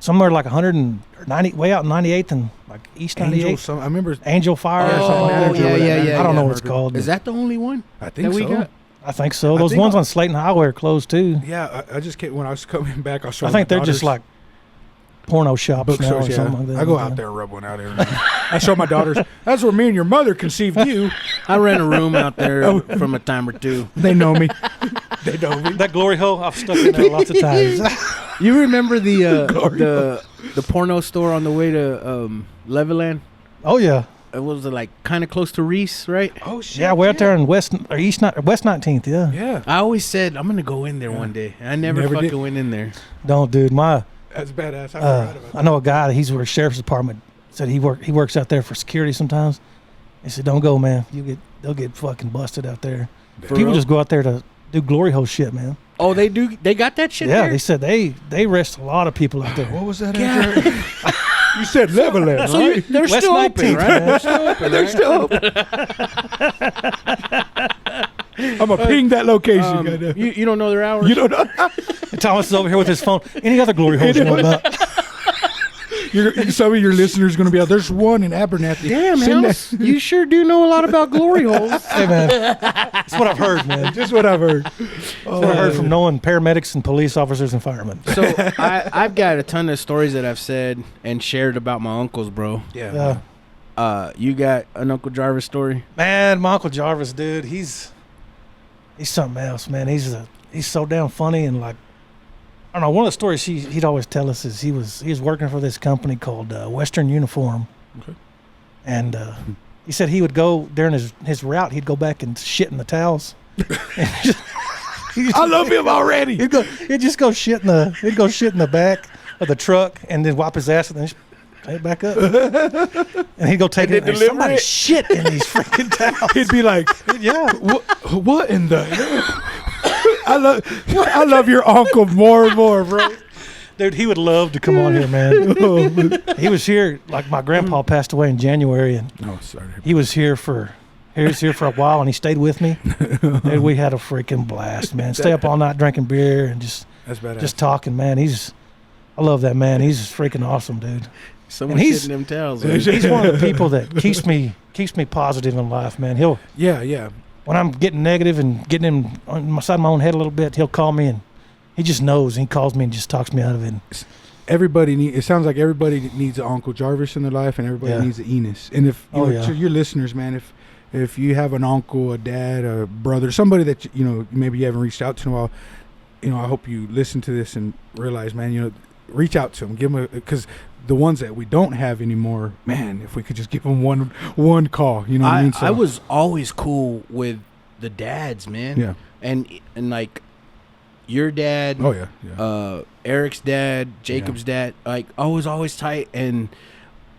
somewhere like 190, way out in 98th and like East 98. Angel. I remember. Angel Fire or Oh, something like that. yeah, I don't know yeah. what it's called. Is that the only one I think that we so. got? I think so. I Those think ones I'll- on Slayton Highway are closed too. Yeah, I just came when I was coming back. I saw. I think they're just like porno shops now or bookstores. Yeah, something like that. I go out there and rub one out every night. I show my daughters. That's where me and your mother conceived you. I rent a room out there from a time or two. They know me. They know me. That glory hole, I've stuck in there lots of times. You remember the porno store on the way to Leveland? Oh yeah, It was like kind of close to Reese, right? Oh shit. yeah. We're out there in West 19th. Yeah. Yeah. I always said I'm gonna go in there one day. I never Never fucking did. went in there. Don't, dude. That's badass. I forgot about I know a guy that he's with a sheriff's department. Said he works out there for security sometimes. He said, "Don't go, man. They'll get fucking busted out there. For People real? just go out there to do glory hole shit, man." Oh, they do. They got that shit Yeah, there. they said they arrest a lot of people out there. What was that? You said Legoland, So right? they're West still open, 19th, right? man. They're still open. They're right? still open. I'm gonna ping that location. goddamn. You don't know their hours. You don't know. And Thomas is over here with his phone. Any other glory holes you know about? Some of your listeners are gonna be out. There's one in Abernathy. Damn, Send House, you sure do know a lot about glory holes. Hey, man. That's what I've heard, man. that. Just what I've heard. That's what I've heard from knowing paramedics and police officers and firemen. So I've got a ton of stories that I've said and shared about my uncles, bro. Yeah. You got an Uncle Jarvis story? Man, my Uncle Jarvis, dude, he's something else, man. He's so damn funny and like, I don't know. One of the stories he'd always tell us is he was working for this company called Western Uniform, Okay. and he said he would go during his route. He'd go back and shit in the towels. I love him already. He'd just go shit in the back of the truck and then wipe his ass and then pay it back up. And he'd go take And it. then And deliver somebody it. shit in these freaking towels. He'd be like, Yeah. What in the? I love your uncle more and more, bro. Dude, he would love to come on here, man. He was here, like my grandpa passed away in January, and Oh, sorry. he was here for a while, and he stayed with me. Dude, we had a freaking blast, man. Stay up all night drinking beer and That's badass. just talking, man. I love that man. He's freaking awesome, dude. Someone And shit he's- in them towels. He's one of the people that keeps me positive in life, man. Yeah. When I'm getting negative and getting him on my side of my own head a little bit, he'll call me and he just knows. He calls me and just talks me out of it. It sounds like everybody needs an Uncle Jarvis in their life, and everybody Yeah. needs an Enos. And if to your listeners, man, if you have an uncle, a dad, a brother, somebody that maybe you haven't reached out to in a while, I hope you listen to this and realize, man, reach out to them, give them because the ones that we don't have anymore, man, if we could just give them one call, you know what I mean? So, I was always cool with the dads, man. yeah. And like your dad, Oh yeah. Eric's dad, Jacob's dad, like I was always tight. And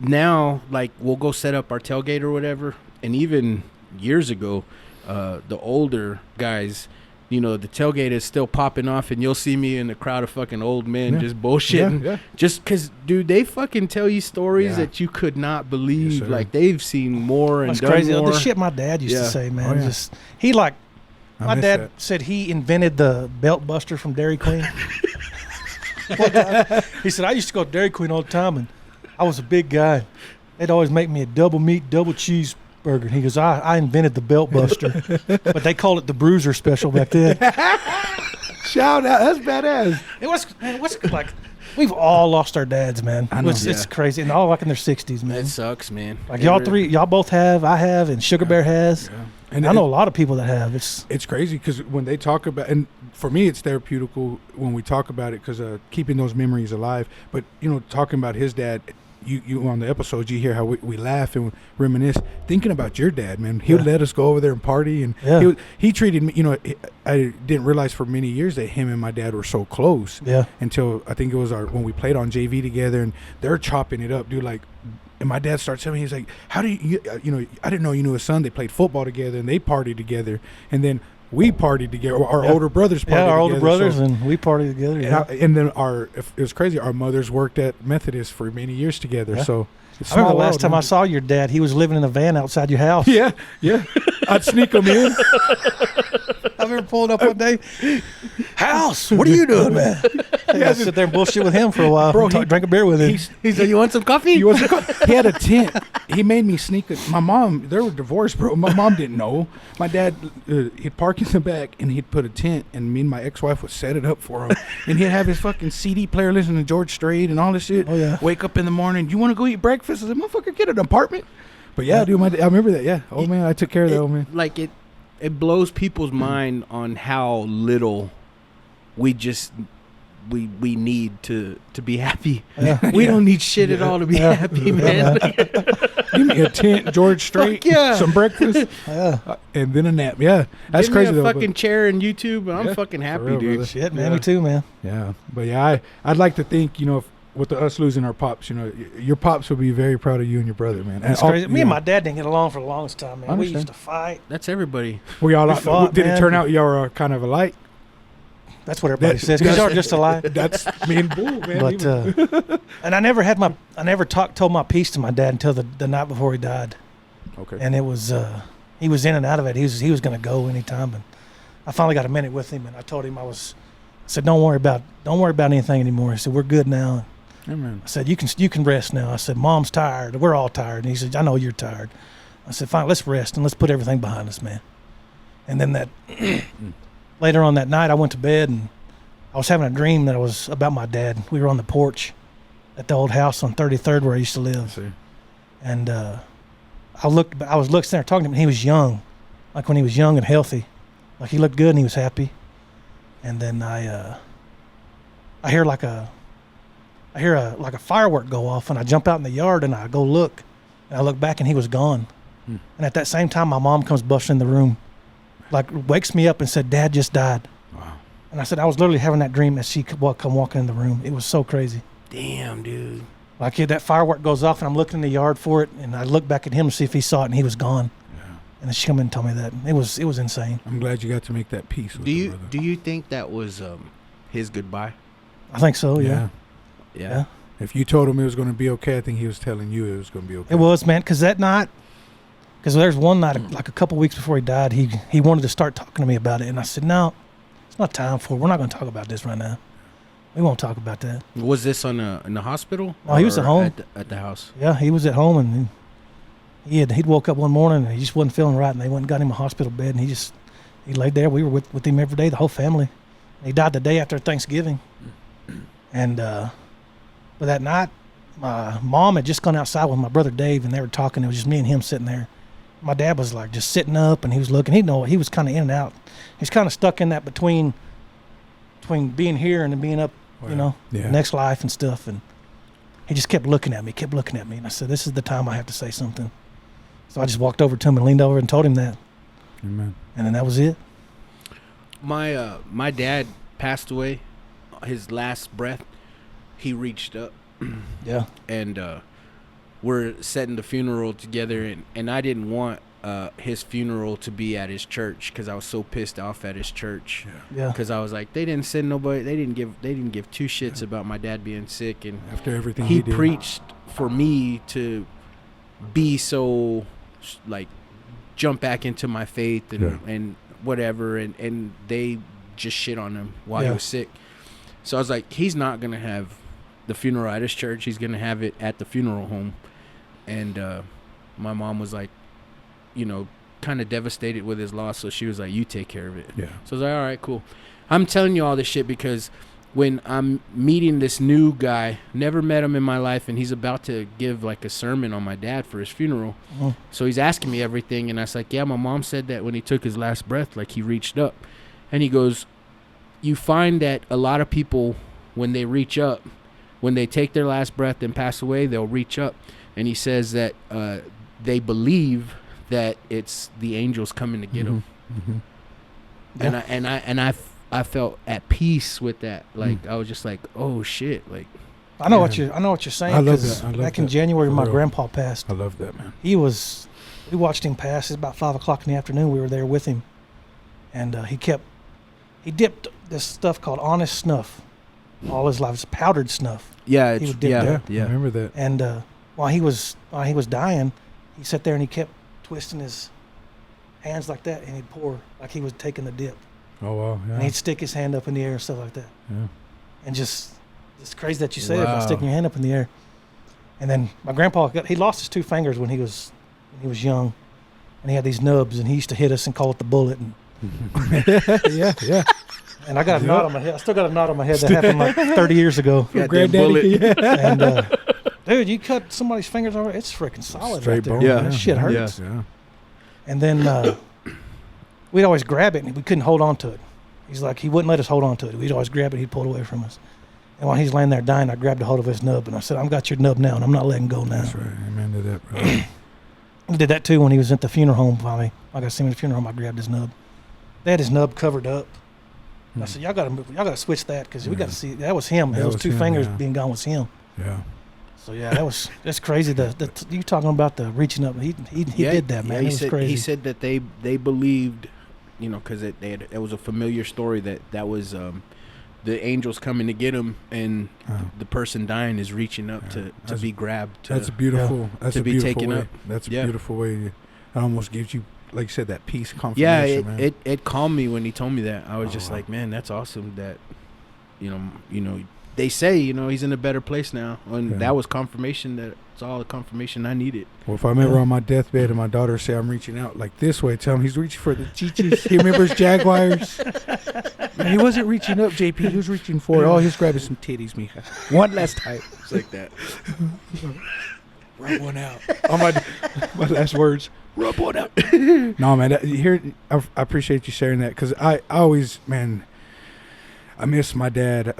now, like, we'll go set up our tailgate or whatever. And even years ago, the older guys, the tailgate is still popping off, and you'll see me in a crowd of fucking old men Yeah. just bullshitting. Yeah. Just because, dude, they fucking tell you stories Yeah. that you could not believe. Yes, sir. Like, they've seen more and That's done crazy. more. The shit my dad used Yeah. to say, man. Oh, yeah. Just he like I my miss dad that. said he invented the belt buster from Dairy Queen. One time, he said I used to go to Dairy Queen all the time, and I was a big guy. They'd always make me a double meat, double cheese burger. And he goes, I invented the belt buster, but they called it the Bruiser Special back then. Shout out, that's badass. It was, man, what's like. We've all lost our dads, man. I know. It's crazy, and all like in their 60s, man. It sucks, man. Like It y'all really- y'all both have, I have, and Sugar Bear has. Yeah. And I know a lot of people that have. It's crazy because when they talk about, and for me it's therapeutical when we talk about it because keeping those memories alive. But talking about his dad, you on the episodes you hear how we laugh and reminisce. Thinking about your dad, man, he would Yeah. let us go over there and party, and Yeah. he treated me. I didn't realize for many years that him and my dad were so close. Yeah. Until I think it was when we played on JV together, and they're chopping it up, dude. Like. And my dad starts telling me, he's like, how do you I didn't know you knew his son. They played football together, and they partied together. And then we partied together. Our older brothers partied together. Yeah, our older brothers, so- and we partied together. Yeah. and then it was crazy. Our mothers worked at Methodist for many years together. Yeah. So it's I remember small the last world, time man. I saw your dad, he was living in a van outside your house. Yeah. I'd sneak them in. I remember pulling up one day. House, what are you doing, man? I sit there and bullshit with him for a while. Bro, Drink a beer with him. He said, "You want some coffee?" He had a tent. He made me sneak it. My mom, they were divorced, bro. My mom didn't know. My dad, he'd park in the back, and he'd put a tent, and me and my ex-wife would set it up for him. And he'd have his fucking CD player listening to George Strait and all this shit. Oh, yeah. Wake up in the morning, you want to go eat breakfast? I said, motherfucker, get an apartment. But yeah, dude, I remember that. Yeah. Oh, man, I took care of that, old man. Like it blows people's mind on how little we need to be happy. Yeah. We don't need shit at all to be Yeah. happy, Yeah, man. Give me a tent, George Strait, Fuck yeah. some breakfast, Yeah. and then a nap. Yeah, that's Give crazy me a though. fucking chair and YouTube, and I'm Yeah, fucking happy, real, dude. brother. Shit, man. Yeah. Me too, man. Yeah, but yeah, I'd like to think, if with us losing our pops, your pops would be very proud of you and your brother, man. It's crazy. Me and my dad didn't get along for the longest time, man. We Understand. used to fight. That's everybody. we all we fought, did man. it turn out y'all were kind of alike? That's what everybody says. Because y'all are just a lie. That's me and Bull, man. But and I never told my piece to my dad until the night before he died. okay. And it was he was in and out of it. He was going to go anytime, and I finally got a minute with him, and I told him I said don't worry about anything anymore. He said we're good now. Amen. I said you can rest now. I said Mom's tired. We're all tired. And he said I know you're tired. I said fine, let's rest and let's put everything behind us, man. And then that later on that night, I went to bed and I was having a dream that was about my dad. We were on the porch at the old house on 33rd where I used to live. And I was looking there talking to him, and he was young, like when he was young and healthy. Like he looked good and he was happy. And then I hear like a firework go off, and I jump out in the yard and I go look, and I look back and he was gone. And at that same time, my mom comes busting in the room, like wakes me up and said, Dad just died. Wow. And I said, I was literally having that dream as she could come walking in the room. It was so crazy. Damn, dude. Like that firework goes off and I'm looking in the yard for it, and I look back at him to see if he saw it, and he was gone. Yeah. And then she come in and told me that. It was insane. I'm glad you got to make that peace with Do your you brother. do you think that was his goodbye? I think so, yeah. Yeah. If you told him it was going to be okay, I think he was telling you it was going to be okay. It was, man, because that night, because there's one night, like a couple weeks before he died, he wanted to start talking to me about it. And I said, no, it's not time for it. We're not going to talk about this right now. We won't talk about that. Was this in the hospital? Oh, he was at home. At the house. Yeah, he was at home, and he'd woke up one morning and he just wasn't feeling right, and they went and got him a hospital bed, and he laid there. We were with him every day, the whole family. And he died the day after Thanksgiving. And but that night, my mom had just gone outside with my brother Dave, and they were talking. It was just me and him sitting there. My dad was like just sitting up, and he was looking. He was kind of in and out. He's kind of stuck in that between being here and then being up, Yeah. next life and stuff. And he just kept looking at me. And I said, this is the time I have to say something. So I just walked over to him and leaned over and told him that. Amen. And then that was it. My dad passed away. His last breath, he reached up. Yeah. And we're setting the funeral together, and I didn't want his funeral to be at his church because I was so pissed off at his church. Yeah. Because I was like, they didn't send nobody. They didn't give two shits about my dad being sick, and After everything he did. preached for me to be so like jump back into my faith and whatever, and they just shit on him while he was sick. So I was like, he's not gonna have the funeral at his church. He's gonna have it at the funeral home. And my mom was like, kind of devastated with his loss, so she was like, you take care of it. Yeah. So I was like, all right, cool. I'm telling you all this shit because when I'm meeting this new guy, never met him in my life, and he's about to give like a sermon on my dad for his funeral. So he's asking me everything, and I was like, yeah, my mom said that when he took his last breath, like he reached up. And he goes, you find that a lot of people, when they reach up, when they take their last breath and pass away, they'll reach up. And he says that they believe that it's the angels coming to get them. Yeah. And I felt at peace with that. Like I was just like, oh shit, like I know what you're saying. I love 'cause that. I love back in that. January, For my real. grandpa passed. I love that, man. We watched him pass. It's about 5:00 in the afternoon. We were there with him, and he dipped this stuff called honest snuff all his life. It's powdered snuff. yeah, He it's, would dip yeah, there. I yeah. remember that. And while he was dying, he sat there and he kept twisting his hands like that, and he'd pour like he was taking the dip, Oh, wow. Yeah. and he'd stick his hand up in the air and stuff like that. Yeah. And just it's crazy that you say it about Wow. sticking your hand up in the air. And then my grandpa he lost his two fingers when he was young, and he had these nubs, and he used to hit us and call it the bullet. And yeah. And I got a knot on my head. I still got a knot on my head that happened like 30 years ago. Got that Granddaddy, bullet. yeah. And dude, you cut somebody's fingers over, it's freaking solid Straight right there. bone. Yeah. That shit Yeah. hurts. Yeah. And then we'd always grab it, and we couldn't hold on to it. He's like, he wouldn't let us hold on to it. We'd always grab it, he'd pull it away from us. And while he's laying there dying, I grabbed a hold of his nub, and I said, I've got your nub now, and I'm not letting go now. That's right. Amen to that, brother. He did that too when he was at the funeral home. Finally, I got to see him at the funeral home. I grabbed his nub. They had his nub covered up. And I said, y'all got to switch that because we got to see. That was him. That Those was two him, fingers yeah. being gone was him. Yeah. So yeah, that's crazy. You talking about the reaching up? He did that, man. Yeah, It was crazy. he said that they believed you know, because it was a familiar story that was the angels coming to get him, and the person dying is reaching up to be grabbed. That's a beautiful. That's to a be beautiful taken way. up. That's a Yeah. beautiful way. It almost gives you, like you said, that peace, Yeah, confirmation, man. it calmed me when he told me that. I was just wow. like, man, that's awesome. That you know, they say, you know, he's in a better place now, and Yeah. that was confirmation. That's all the confirmation I needed. Well, if I'm ever on my deathbed and my daughter say I'm reaching out like this way, tell him he's reaching for the chichis. He remembers Jaguars. Man, he wasn't reaching up, JP. He was reaching for all. He's grabbing some titties, mija. One last time. It's like that. Rub one out. On my last words. Rub one out. No, man. I appreciate you sharing that, because I always, man, I miss my dad,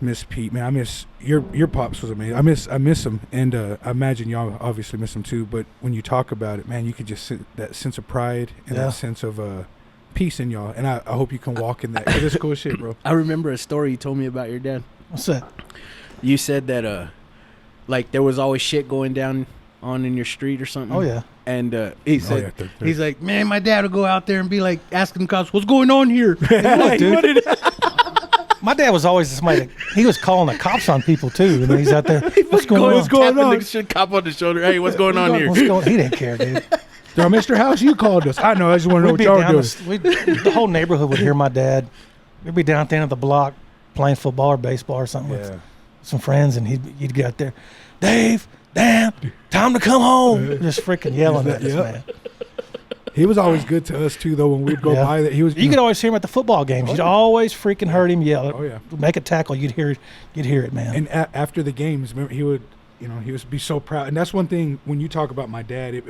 miss Pete, man. I miss your pops was amazing. I miss him, and I imagine y'all obviously miss him too. But when you talk about it, man, you could just see that sense of pride and that sense of peace in y'all. And I hope you can walk in that, because it's cool shit, bro. I remember a story you told me about your dad. What's that? You said that like there was always shit going down on in your street or something. Oh yeah. And he said, yeah, third. he's like, man, my dad would go out there and be like, asking the cops, what's going on here? Look, dude. My dad was always somebody that, he was calling the cops on people too. And he's out there. What's going on? Tapping the shit cop on the shoulder. Hey, what's going on here? What's going? He didn't care, dude. Yo, Mr. House, you called us. I know. I just want to know what y'all doing. The whole neighborhood would hear my dad. We'd be down at the end of the block playing football or baseball or something with some friends, and you'd get out there, Dave, Dan, time to come home. Just freaking yelling at us, man. He was always good to us too, though. When we'd go by, that he was. You could always hear him at the football games. You'd always freaking heard him yell. Oh yeah. Make a tackle. You'd hear it, man. And after the games, remember, he would be so proud. And that's one thing when you talk about my dad, it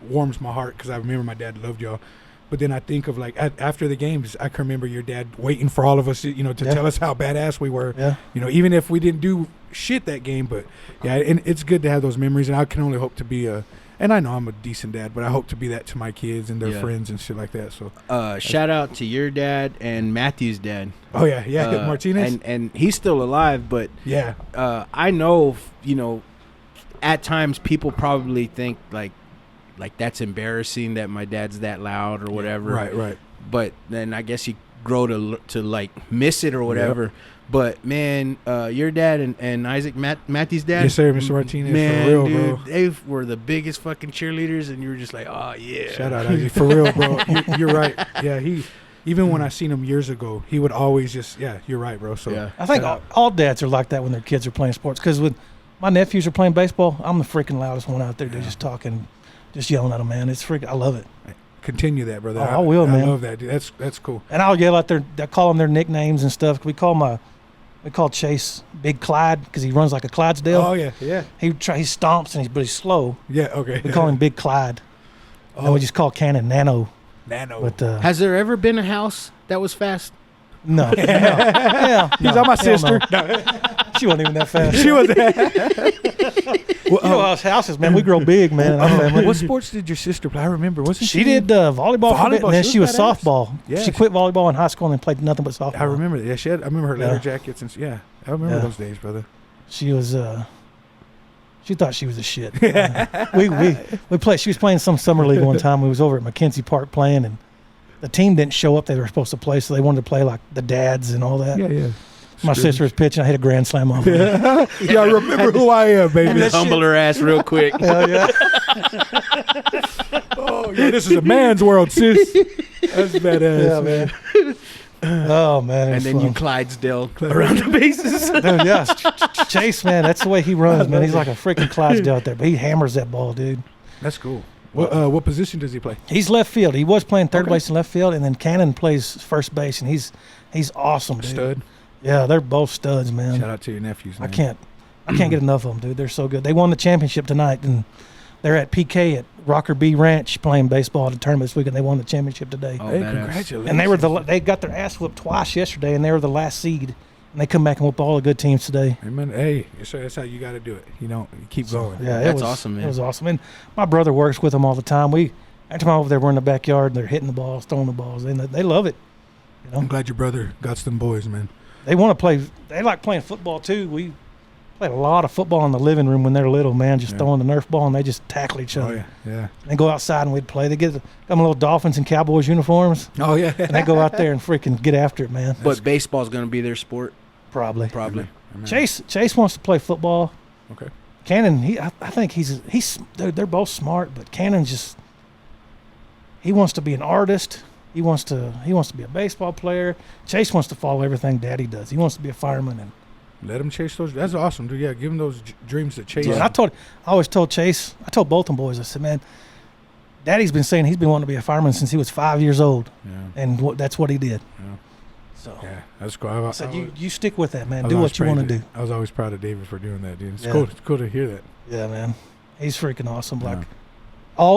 warms my heart, because I remember my dad loved y'all. But then I think of, like, after the games, I can remember your dad waiting for all of us, to tell us how badass we were. Yeah. Even if we didn't do shit that game. But yeah, and it's good to have those memories. And I can only hope to be and I know I'm a decent dad, but I hope to be that to my kids and their friends and shit like that. So shout out to your dad and Matthew's dad. Oh yeah, Martinez. And he's still alive, but yeah, I know, at times people probably think like that's embarrassing that my dad's that loud or whatever. Right. But then I guess you grow to like miss it or whatever. Yep. But man, your dad and Isaac Matthew's dad. Yes, sir, Mr. Martinez. Man, for real, dude, bro. they were the biggest fucking cheerleaders, and you were just like, oh yeah. Shout out Isaac, for real, bro. You're right. Yeah, even when I seen him years ago, he would always just, you're right, bro. So yeah. I think all dads are like that when their kids are playing sports. Because when my nephews are playing baseball, I'm the freaking loudest one out there. They're just talking, just yelling at them, man. It's freaking, I love it. Continue that, brother. I will, man. I love that, dude. That's cool. And I'll yell out there. I call them their nicknames and stuff. We call Chase Big Clyde because he runs like a Clydesdale. Oh yeah. He stomps but he's slow. Yeah, okay. We call him Big Clyde. And we just call Cannon Nano. Nano. But has there ever been a house that was fast? No. Yeah. He's on my sister. No. She wasn't even that fast. She was. Us houses, man. We grow big, man. In our family. What sports did your sister play? I remember. Wasn't she? She did volleyball for a bit, and then she was badass. softball. Yeah. She quit volleyball in high school and then played nothing but softball. I remember that. Yeah, I remember her leather Yeah. jackets and I remember those days, brother. She was. She thought she was a shit. We played. She was playing some summer league one time. We was over at McKenzie Park playing, and the team didn't show up. They were supposed to play, so they wanted to play like the dads and all that. Yeah. My sister was pitching. I hit a grand slam off her. Yeah, I remember who I am, baby. Humble her ass real quick. Hell yeah. Oh, yeah, this is a man's world, sis. That's badass, Yeah, man. Oh man. And then you Clydesdale around the bases. Dude, yeah. Chase, man, that's the way he runs, man. He's like a freaking Clydesdale out there, but he hammers that ball, dude. That's cool. What position does he play? He's left field. He was playing third base and left field, and then Cannon plays first base, and he's awesome, dude. Stud. Yeah, they're both studs, man. Shout out to your nephews, man. I can't get enough of them, dude. They're so good. They won the championship tonight, and they're at PK at Rocker B Ranch playing baseball at a tournament this week, and they won the championship today. Oh, Hey, badass. congratulations. And they got their ass whooped twice yesterday, and they were the last seed. And they come back and whoop all the good teams today. Amen. Hey, so that's how you got to do it. You keep going. Yeah, That's awesome, man. It was awesome. And my brother works with them all the time. Every time I'm over there, we're in the backyard, and they're hitting the balls, throwing the balls. They love it. I'm glad your brother got some boys, man. They want to play. They like playing football too. We played a lot of football in the living room when they're little, man. Just Yeah. throwing the Nerf ball and they just tackle each Oh other. yeah. And go outside and we'd play. They get them little Dolphins and Cowboys uniforms, Oh yeah. and they go out there and freaking get after it, man. But baseball's gonna be their sport, Probably. probably. Chase wants to play football. Okay. Cannon, I think they're both smart, but Cannon he wants to be an artist. He wants to be a baseball player. Chase wants to follow everything Daddy does. He wants to be a fireman. And Let him chase those. That's awesome, dude. Yeah, give him those dreams to chase. and I always told Chase, I told both them boys, I said, man, Daddy's been saying he's been wanting to be a fireman since he was 5 years old, Yeah. and that's what he did. Yeah. So Yeah, that's cool. I said, you stick with that, man. Do what you want to do. I was always proud of David for doing that, dude. It's Yeah. cool. It's cool to hear that. Yeah, man. He's freaking awesome. Yeah. Like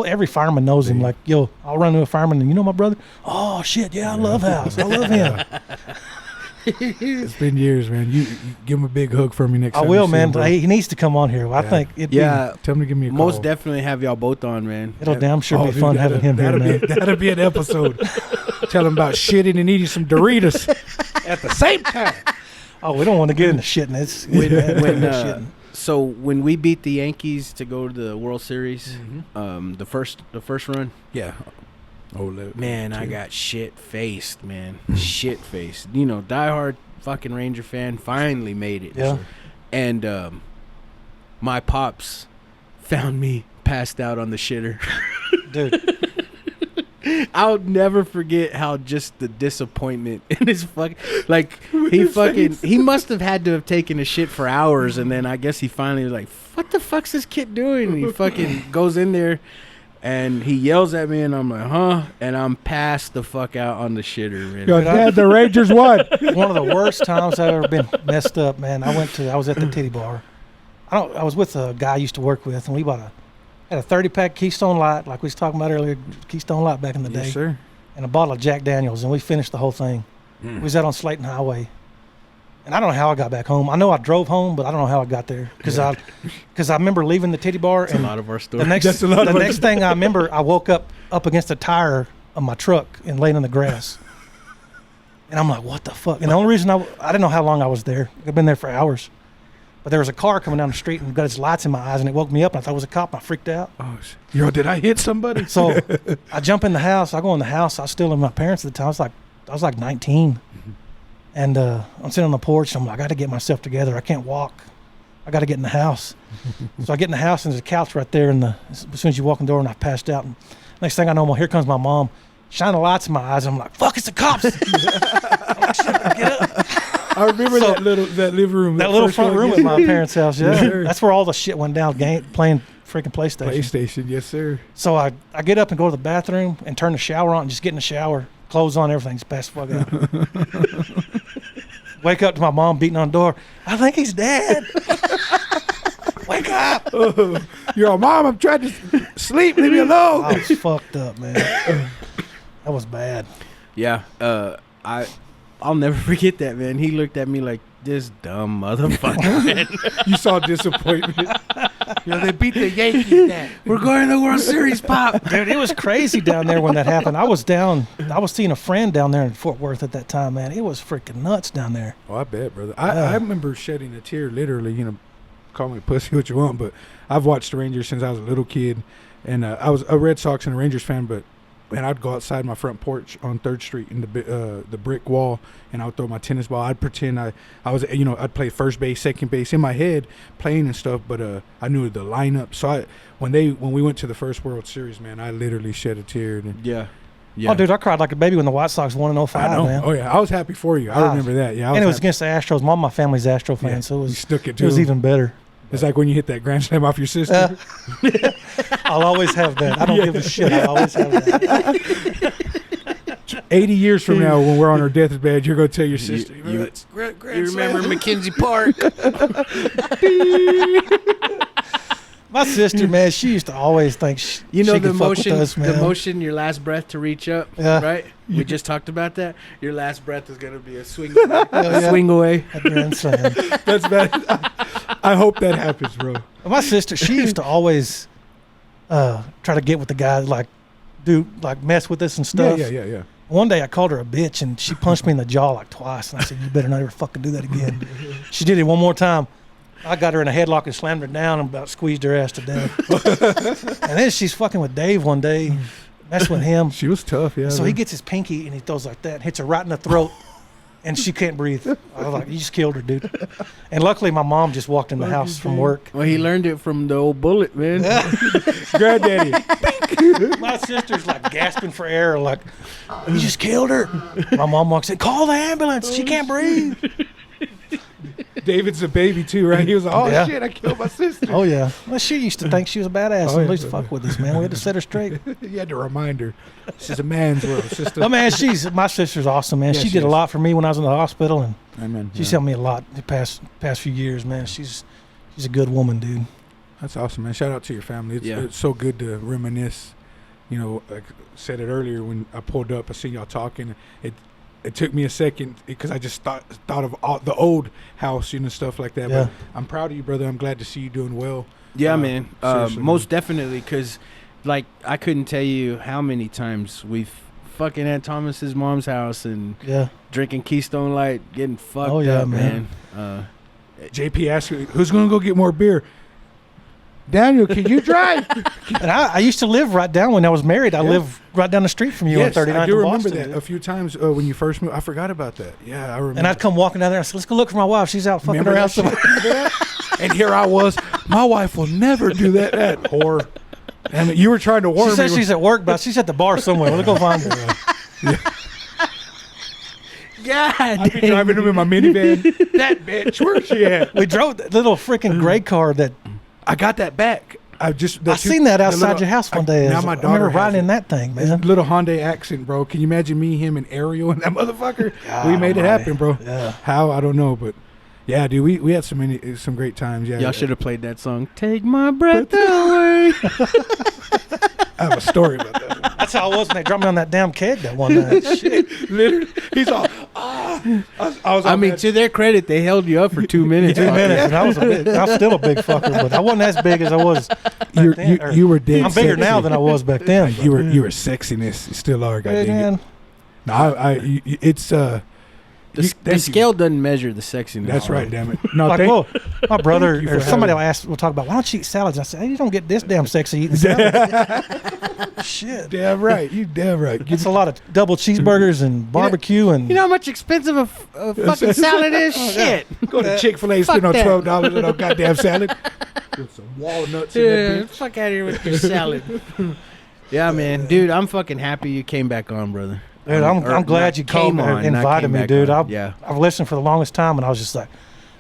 every fireman knows him. Yeah. Like, yo, I'll run to a fireman and you know my brother? Oh shit, yeah, I love House. I love him. It's been years, man. You give him a big hug for me next I time. will, you see man. him, bro. He needs to come on here. I Yeah. think Yeah, Tell him to give me a call. most definitely have y'all both on, man. it'll damn sure Oh, be dude, fun having him here, man. That'll be an episode. Tell him about shitting and eating some Doritos at the same time. Oh, we don't want to get into shitting. It's When, when, shitting. so when we beat the Yankees to go to the World Series, Mm-hmm. the first run, Yeah. Oh, man, I got shit faced, man, shit faced. You know, diehard fucking Ranger fan, finally made it. Yeah. And my pops found me passed out on the shitter. Dude, I'll never forget how just the disappointment in his fucking he must have had to have taken a shit for hours, and then I guess he finally was like, what the fuck's this kid doing? And he fucking goes in there and he yells at me and I'm like, huh? And I'm passed the fuck out on the shitter, man. Yo, Dad, the Rangers won. one of the worst times I've ever been messed up, man. I was at the titty bar. I was with a guy I used to work with, and we had a 30-pack Keystone Light, like we was talking about earlier, Keystone Light back in the day, Yes, sir. and a bottle of Jack Daniels, and we finished the whole thing. We was out on Slayton Highway, and I don't know how I got back home. I know I drove home, but I don't know how I got there because I remember leaving the titty bar, That's a and lot of our the stories. next thing I remember, I woke up against a tire of my truck and laying in the grass, and I'm like, what the fuck? And the only reason I didn't know how long I was there. I've been there for hours. But there was a car coming down the street and got its lights in my eyes, and it woke me up, and I thought it was a cop, and I freaked out. Oh, yo, did I hit somebody? So I jump in the house. I go in the house. I was still in my parents at the time. I was like 19. And I'm sitting on the porch, and I'm like, I got to get myself together. I can't walk. I got to get in the house. So I get in the house, and there's a couch right there. As soon as you walk in the door, and I passed out. And next thing I know, here comes my mom, shining lights in my eyes. And I'm like, fuck, it's the cops. I'm like, shit, get up. I remember that living room. That little first front one. room Yes, at my sir. parents' house, yeah. Yes, sir. That's where all the shit went down, playing freaking PlayStation. PlayStation, yes, sir. So I get up and go to the bathroom and turn the shower on and just get in the shower, clothes on, everything's passed the fuck out. Wake up to my mom beating on the door. I think he's dead. Wake up. You're all, Mom, I'm trying to sleep. Leave me alone. I was fucked up, man. That was bad. Yeah, I'll never forget that, man. He looked at me like, this dumb motherfucker, man. You saw disappointment. Yo, they beat the Yankees. Dad. We're going to the World Series, Pop. Dude, it was crazy down there when that happened. I was seeing a friend down there in Fort Worth at that time, man. It was freaking nuts down there. Oh, I bet, brother. I remember shedding a tear, literally. You know, call me a pussy what you want, but I've watched the Rangers since I was a little kid, and I was a Red Sox and a Rangers fan, but. And I'd go outside my front porch on 3rd Street in the brick wall, and I would throw my tennis ball. I'd pretend I was, you know, I'd play first base, second base in my head, playing and stuff. But I knew the lineup. So when we went to the first World Series, man, I literally shed a tear. And Yeah. Oh, dude, I cried like a baby when the White Sox won in 05, I know. man. Oh yeah, I was happy for you. I remember that. Yeah, And it was happy. against the Astros. My family's Astro fan, Yeah, so it you snuck it it to was him. even better. It's like when you hit that grand slam off your sister. I'll always have that. I don't give a shit. I always have that. 80 years from now, when we're on our deathbed, you're gonna tell your sister. you- "It's grand You remember slam." Mackenzie Park? My sister, man, she used to always think You know she the could fuck with motion, us, man. the motion, your last breath to reach up, Yeah. right? We just talked about that. Your last breath is gonna be a swing away. yeah. Swing away. At Grand Slam. That's bad. I hope that happens, bro. My sister, she used to always try to get with the guys, like mess with us and stuff. Yeah. One day I called her a bitch, and she punched me in the jaw like twice, and I said, "You better not ever fucking do that again." She did it one more time. I got her in a headlock and slammed her down and about squeezed her ass to death. And then she's fucking with Dave one day. That's with him. She was tough, yeah. So he gets his pinky and he throws like that, hits her right in the throat, and she can't breathe. I was like, you just killed her, dude. And luckily, my mom just walked in the house from work. Well, he learned it from the old bullet, man. Granddaddy. My sister's like gasping for air, like, you just killed her. My mom walks in, call the ambulance. She can't breathe. David's a baby too, right? He was like, oh Yeah. shit, I killed my sister. Oh, yeah. Well, she used to think she was a badass Oh, and yeah. at least fuck with us, man. We had to set her straight. You had to remind her. This is a man's world, sister. Oh, man, my sister's awesome, man. Yeah, she she did a is. lot for me when I was in the hospital, and Amen. she's helped me a lot the past few years, man. She's a good woman, dude. That's awesome, man. Shout out to your family. Yeah. It's so good to reminisce. You know, like I said it earlier when I pulled up, I seen y'all talking. It took me a second because I just thought of all the old house, you know, stuff like that. Yeah. But I'm proud of you, brother. I'm glad to see you doing well. Yeah, man. Seriously, Most definitely, because, like, I couldn't tell you how many times we've fucking at Thomas's mom's house and Yeah. drinking Keystone Light, getting fucked Oh, yeah, up, man. JP asked me, who's going to go get more beer? Daniel, can you drive? And I used to live right down when I was married. I Yeah. lived right down the street from you on Yes, 39th I do in remember Boston. that a few times when you first moved. I forgot about that. Yeah, I remember. And I'd come walking down there. I said, let's go look for my wife. She's out fucking Remember around that shit? somewhere. And here I was. My wife will never do that. That whore. I mean, you were trying to warn She me. says she's at work, but she's at the bar somewhere. Let's go find her. God I'd be driving him in my minivan. That bitch, where's she at? We drove the little freaking gray car that I got that back. I seen that outside your house one day. Now I my remember daughter riding in has that thing, it. man. Little Hyundai accent, bro. Can you imagine me, him, and Ariel and that motherfucker? We made it happen, bro. Yeah. How? I don't know, but yeah, dude, we had some great times. Yeah, Y'all should have played that song. Take my breath away. I have a story about that. That's how I was when they dropped me on that damn keg that one night. Shit. Literally, he's all. I was. I all mean, mad. to their credit, they held you up for 2 minutes. 2 minutes, and I was still a big fucker, but I wasn't as big as I was back then. Or- you were dead. I'm bigger sexy. now than I was back then. You were sexiness. You still are, Hey, goddamn. man. No, it's The scale doesn't measure the sexiness. That's right, damn it. No, Like, well, my brother you or for somebody having- will ask, we'll talk about, why don't you eat salads? I said, hey, you don't get this damn sexy eating salads. Shit. damn right. You damn right. It's a lot of double cheeseburgers and barbecue and You know how much expensive a fucking salad is? Shit. Go to Chick-fil-A, spend on that. $12 on a goddamn salad. With some walnuts in Yeah, that bitch. fuck out of here with your salad. Yeah, man. Dude, I'm fucking happy you came back on, brother. dude, I'm glad you called me and invited me, dude. I've listened for the longest time, and I was just like,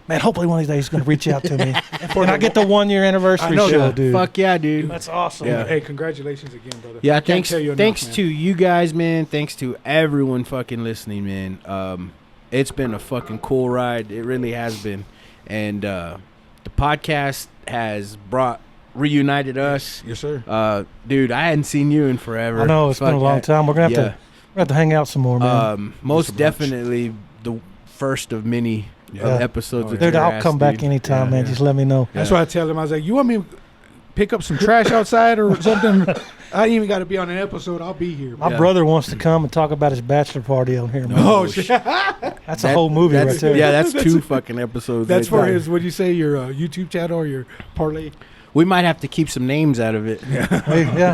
man, hopefully one of these days he's going to reach out to me. And I get the 1 year anniversary I know, show, dude. dude. Fuck yeah, dude. That's awesome. Yeah. Hey, congratulations again, brother. Yeah, Can't thanks tell you enough, thanks man. to you guys, man. Thanks to everyone fucking listening, man. It's been a fucking cool ride. It really has been. And the podcast has reunited us. Yes, sir. Dude, I hadn't seen you in forever. I know, it's been a long time. We're going to Yeah. have to we're gonna have to hang out some more, man. Most Some brunch. definitely the first of many Yeah. episodes. Oh, with Dude, your I'll ass, come back dude. anytime, Yeah, man. yeah. Just let me know. That's why I tell him, I was like, you want me to pick up some trash outside or something? I ain't even got to be on an episode. I'll be here. My Yeah. brother wants to come and talk about his bachelor party on here, man. Oh, shit. That's a whole movie right there. Yeah, that's two fucking episodes. That's right for there. his, what do you say, your YouTube channel or your parlay? We might have to keep some names out of it.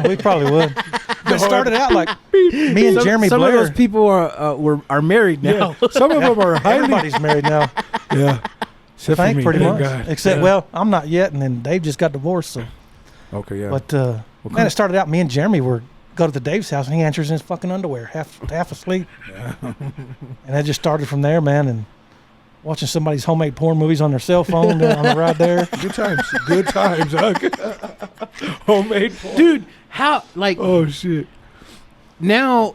we probably would. But it started out like me and Jeremy some Blair. of those people are married now. Yeah. Some of them are highly. Everybody's married now, Yeah. I Except for think, me, pretty thank much. God. Except, Yeah. well, I'm not yet, and then Dave just got divorced. So, Okay, yeah. but man, it started out. Me and Jeremy were go to the Dave's house, and he answers in his fucking underwear, half asleep. And that just started from there, man. And watching somebody's homemade porn movies on their cell phone on the ride there. Good times. Good times, Huck. Homemade porn. Dude, how like Oh, shit. now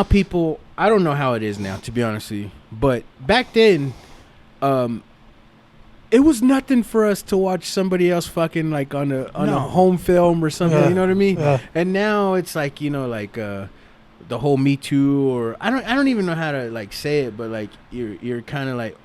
people, I don't know how it is now, to be honest with you, but back then it was nothing for us to watch somebody else fucking like on a home film or something. Yeah. You know what I mean? Yeah. And now it's like, you know, like the whole Me Too, or I don't even know how to like say it, but like you're kind of like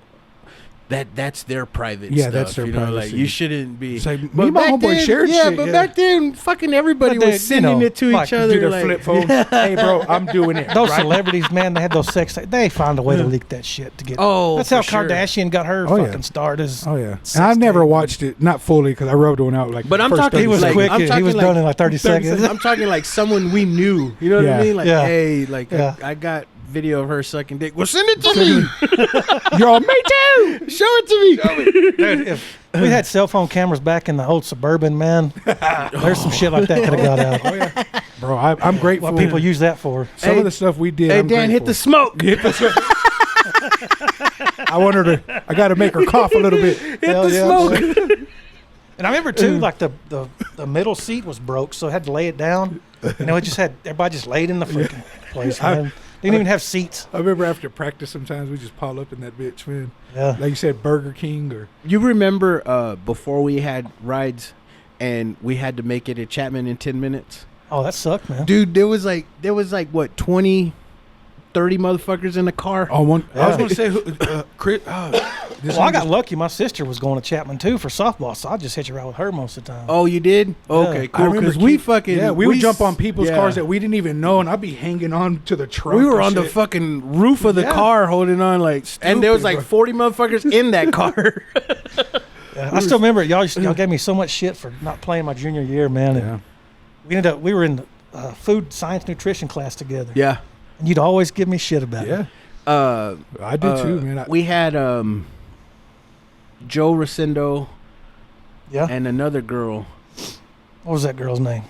that's their private Yeah, stuff. that's their you know, like privacy. you shouldn't be. It's like, me But and my back homeboy then- shared yeah, shit. but back then, fucking everybody But they, was sending it to like, each other. do their like, flip phone. Hey, bro, I'm doing it. Those right celebrities, man, they had those sex. They find a way to leak that shit to get. Oh, that's how for sure. Kardashian got her Oh, yeah. fucking start. Is Oh yeah, sex and I've never tape. watched it, not fully, because I rubbed one out like. But the I'm first talking. 30 He was like, quick. I'm He talking was like, done in like 30 seconds. I'm talking like someone we knew. You know what Yeah. I mean? Like, Yeah. hey, like Yeah. I got video of her sucking dick. Well, send it to me. You're all me too. Show it to me. Dude, if we had cell phone cameras back in the old Suburban, man, there's some shit like that could have got out. Oh yeah, bro, I'm grateful. What people use that for? Some Hey, of the stuff we did. Hey, I'm Dan, hit the grateful. smoke. Hit the smoke. I want her to. I got to make her cough a little bit. Hit Hell the yeah, smoke. And I remember too, like the middle seat was broke, so I had to lay it down. You know, it just had everybody just laid in the freaking place, man. Didn't even have seats. I remember after practice, sometimes we just pile up in that bitch, man. Yeah. Like you said, Burger King or. You remember before we had rides and we had to make it at Chapman in 10 minutes? Oh, that sucked, man. Dude, there was like what, 20, 30 motherfuckers in the car? Oh, one. I was Yeah. going to say, Chris. This Well, I one got just- lucky. My sister was going to Chapman too for softball, so I just hitch around with her most of the time. Oh, you did? Okay, I cool. remember Because we keep- fucking Yeah, we would jump on people's yeah. cars that we didn't even know, and I'd be hanging on to the trunk. We were and on the shit. fucking roof of the Yeah. car holding on like, and there was Stupid, like bro. 40 motherfuckers in that car. Yeah, I still remember it. Y'all gave me so much shit for not playing my junior year, man. And Yeah. we were in food science nutrition class together. Yeah. And you'd always give me shit about Yeah. it. I did too, man. We had Joe Rosendo Yeah. and another girl. What was that girl's name?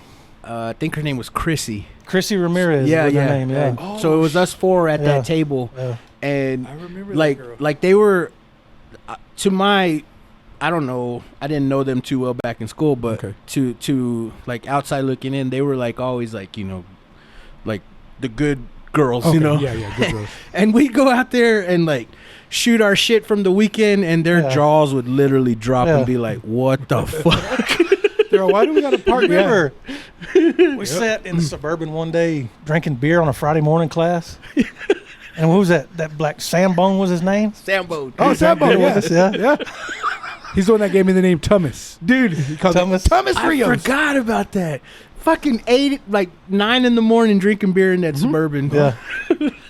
I think her name was Chrissy. Chrissy Ramirez. Yeah, was her yeah. name. Yeah. And so it was us four at Yeah. that table, Yeah. and I remember like that girl. like they were to my. I don't know. I didn't know them too well back in school, but Okay. to like outside looking in, they were like always like, you know, like the good girls, Okay, you know. Yeah, yeah, good girls. And we go out there and like shoot our shit from the weekend, and their Yeah. jaws would literally drop Yeah. and be like, "What the fuck?" Girl, why do we got to park? Remember, we sat in the Suburban one day drinking beer on a Friday morning class. And what was that? That black Sambone was his name? Sambo. Oh, Sambo, Beer yeah. with us, yeah. Yeah. He's the one that gave me the name Thomas. Dude, He called Thomas. it Thomas I Rios. forgot about that. Fucking 9 in the morning drinking beer in that Suburban. Yeah.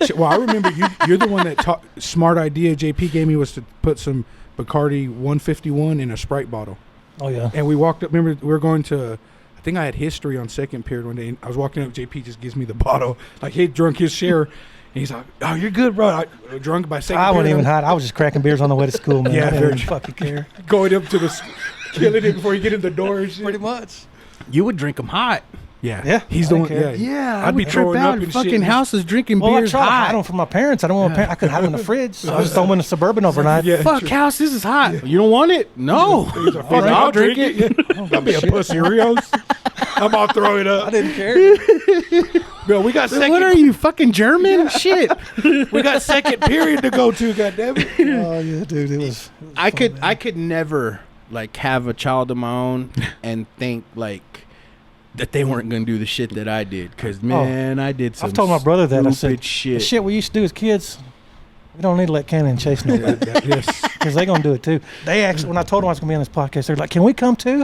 Shit, well, I remember you're the one that taught. Smart idea JP gave me was to put some Bacardi 151 in a Sprite bottle. Oh, yeah. And we walked up. Remember, we were going to. I think I had history on second period one day. And I was walking up. JP just gives me the bottle. Like he drunk his share. And he's like, "Oh, you're good, bro." I drunk by second. I period. wasn't even hot. I was just cracking beers on the way to school, man. Yeah, I didn't very even true. fucking care. Going up to the, killing it before you get in the door and shit. Pretty much. You would drink them hot. Yeah, Yeah, He's I the didn't one. care. Yeah, Yeah, I'd be trip throwing out up in and fucking shit. houses drinking Well, I beers tried to hide hot. them from my parents. I don't want. I couldn't hide them in the fridge, so I just throw them in the Suburban overnight. Yeah, Fuck, true. house, this is hot. You don't want it? No. Fuck, Fuck, I'll drink it. I'll be a pussy, Rios. I'm all throw it up. I didn't care. Bro, we got second. What are you, fucking German? Shit. We got second period to go to. Goddamn it. Oh yeah, dude, it was. I could never like have a child of my own and think like that they weren't gonna do the shit that I did. Cause man, I did some I've told my brother that. I stupid said, shit. the shit we used to do as kids, we don't need to let Cannon chase nobody Yes. because they gonna do it too. They actually, when I told them I was gonna be on this podcast, they're like, "Can we come too?"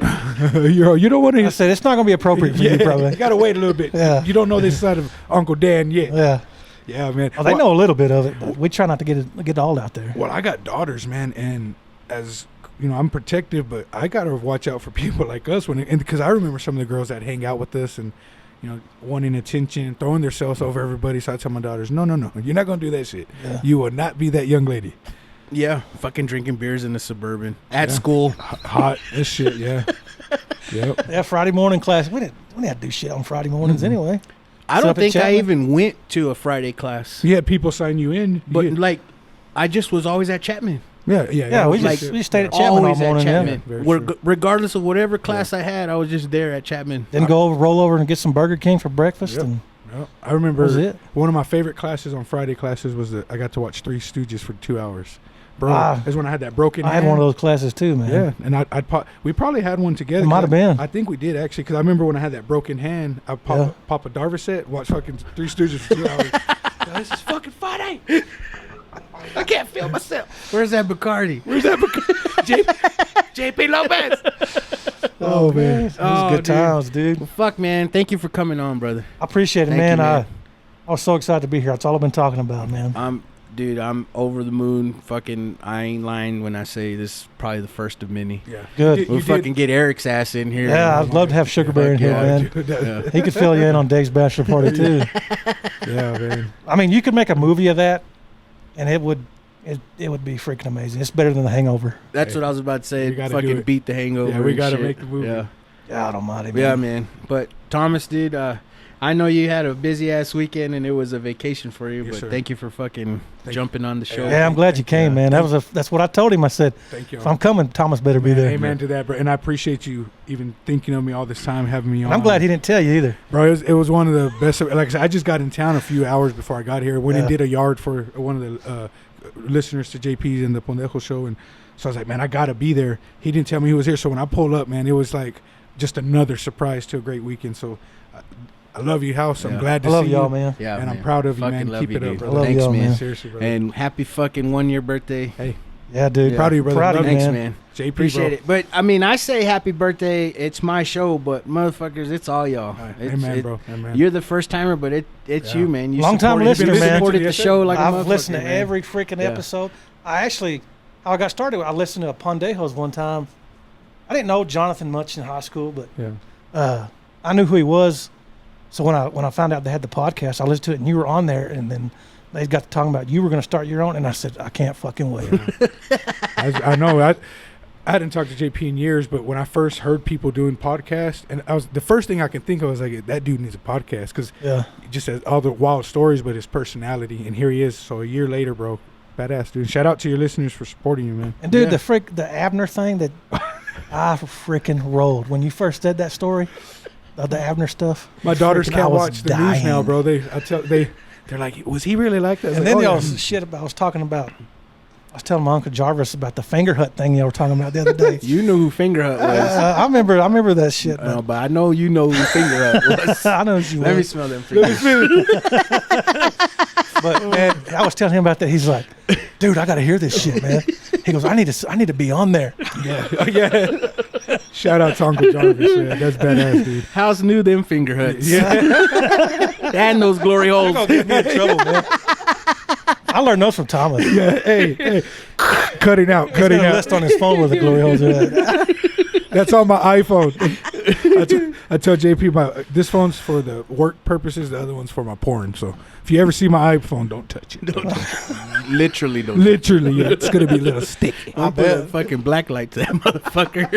You don't want I to. said, "It's not gonna be appropriate for you, You probably." got to wait a little bit. Yeah. You don't know this side of Uncle Dan yet. Yeah. Yeah, man. Oh, they know a little bit of it, but we try not to get it all out there. Well, I got daughters, man, and as you know, I'm protective, but I gotta watch out for people like us and because I remember some of the girls that hang out with us and you know wanting attention, throwing themselves over everybody. So I tell my daughters, no, you're not gonna do that shit. Yeah. You will not be that young lady. Yeah, fucking drinking beers in the Suburban at Yeah. school. Hot as shit. Yeah. Yep. Yeah, Friday morning class. We didn't have to do shit on Friday mornings anyway. I Set don't up at think I Chapman? even went to a Friday class, You had people sign you in, but yeah, like I just was always at Chapman. yeah. Yeah, we Like, just stayed at Chapman all Always at morning. Yeah. Chapman. very Where- true. regardless of whatever class I had, I was just there at Chapman. Then roll over and get some Burger King for breakfast, Yep. and Yep. I remember that was it. one of my favorite classes on Friday classes was that I got to watch Three Stooges for 2 hours. Bro, Ah. that's when I had that broken. I had hand. one of those classes too, man. Yeah, and we probably had one together. It might have been. I think we did actually, because I remember when I had that broken hand, I pop a Darvocet, watch fucking Three Stooges for 2 hours. This is fucking funny. I can't feel myself. Where's that Bacardi? Where's that JP Lopez? Oh, man. It was Oh, good dude. times, dude. Well, fuck, man. Thank you for coming on, brother. I appreciate it, Thank man. you, man. I was so excited to be here. That's all I've been talking about, man. Dude, I'm over the moon. Fucking, I ain't lying when I say this is probably the first of many. Yeah. Good. We'll fucking get Eric's ass in here. Yeah, I'd love to have Sugar Bear in here, yeah, man. Yeah. He could fill you in on Dave's bachelor party, too. Yeah, man. I mean, you could make a movie of that, and it would be freaking amazing. It's better than The Hangover. That's what I was about to say. We gotta do Fucking it. beat the Hangover. Yeah, we and gotta shit. make the movie. Yeah. God almighty, man. Yeah, man. But Thomas, dude, I know you had a busy ass weekend and it was a vacation for you, Yes, but sir. thank you for fucking jumping on the show. Yeah, I'm glad you came, man. That's what I told him. I said, Thank you. if I'm coming, Thomas better be there. Amen to that, bro. And I appreciate you even thinking of me all this time, having me on. And I'm glad he didn't tell you either. Bro, it was one of the best. Like I said, I just got in town a few hours before I got here. Went and Yeah. did a yard for one of the listeners to JP's and the Pondejo show. And so I was like, man, I got to be there. He didn't tell me he was here. So when I pulled up, man, it was like just another surprise to a great weekend. So I love you, House. I'm Yeah. glad to I love see y'all, you. man. Yeah, And man. I'm proud of you, Fucking man. love Keep you, it up, dude. brother. love Thanks, y'all, man. man. Seriously, brother. And happy fucking 1 year birthday. Hey, Yeah, dude. Yeah. proud of you, brother. Proud of Love you, you. Thanks, man. man. JP, Appreciate bro. it. But I mean, I say happy birthday. It's my show, but motherfuckers, it's all y'all. Amen, bro. Amen. You're the first timer, but it's Yeah. you, man. You Long-time supported- listener, you man. supported the Yes, sir. show like a I've motherfucker, listened to man. every freaking Yeah. episode. How I got started, I listened to Pondejos one time. I didn't know Jonathan much in high school, but Yeah. I knew who he was. So when I found out they had the podcast, I listened to it, and you were on there, and then they got to talking about you were going to start your own, and I said, I can't fucking wait. I know. I hadn't talked to JP in years, but when I first heard people doing podcasts, and the first thing I can think of was like, that dude needs a podcast because Yeah. he just has all the wild stories, but his personality, and here he is. So a year later, bro, badass dude. Shout out to your listeners for supporting you, man. And dude, Yeah. the Abner thing that I freaking rolled when you first said that story, the Abner stuff. My daughters freaking- I can't was watch the news now, dying. bro. They're like, was he really like that? I was And like, then oh, y'all shit about I was talking about. I was telling my Uncle Jarvis about the finger hut thing y'all were talking about the other day. You knew who Finger Hut was. I remember that shit. But But I know you know who Finger Hut was. I know you. Let me was. smell them fingers. But man, I was telling him about that. He's like, "Dude, I got to hear this shit, man." He goes, "I need to be on there." yeah. Shout out to Uncle Jarvis, man. That's badass, dude. House knew them Finger Huts. Yeah. And those glory holes. Get me in trouble, man. I learned those from Thomas. Yeah. Hey. Cutting out. He's got a list on his phone where the glory holes are at. That's on my iPhone. I tell JP this phone's for the work purposes. The other one's for my porn. So if you ever see my iPhone, don't touch it. Don't touch it. Literally don't. Literally, yeah, it's gonna be a little sticky. I'll put a fucking black light to that motherfucker.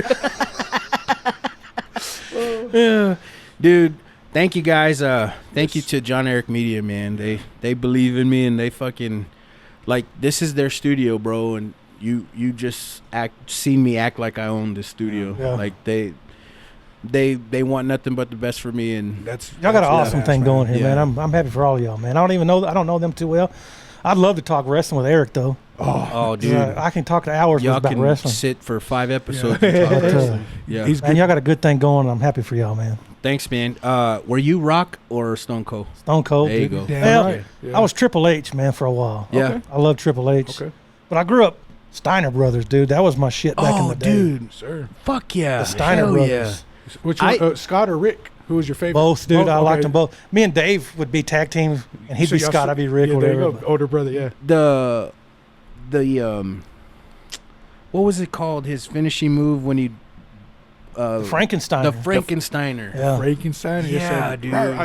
Yeah. Dude, thank you guys. Thank you to John Eric Media, man. They believe in me and they fucking like this is their studio, bro, and you just seen me act like I own the studio. Yeah. Like they want nothing but the best for me, and Y'all got an awesome thing going here, Yeah. man. I'm happy for all y'all, man. I don't know them too well. I'd love to talk wrestling with Eric though. oh dude, I can talk to hours y'all about can wrestling. sit for 5 episodes. Yeah. and talk But, wrestling. Yeah. He's Man, good. y'all got a good thing going. I'm happy for y'all, man. Thanks, man. Were you Rock or Stone Cold? Stone Cold. There you dude. go. Damn Well, right. Yeah. I was Triple H, man, for a while. Yeah. Okay. I love Triple H. Okay. But I grew up Steiner Brothers, dude. That was my shit back in Oh, the day. dude. Sir. Fuck yeah. The Steiner Hell Brothers. Which one? I- Scott or Rick? Who was your favorite? Both, dude. I liked okay. them both. Me and Dave would be tag teams, and he'd So be y'all Scott, s- I'd be Rick, yeah, or there you whatever. go. Older brother, yeah. The what was it called? His finishing move when he The Frankenstein. the Frankensteiner. Yeah. Frankenstein. yes, Yeah, sir.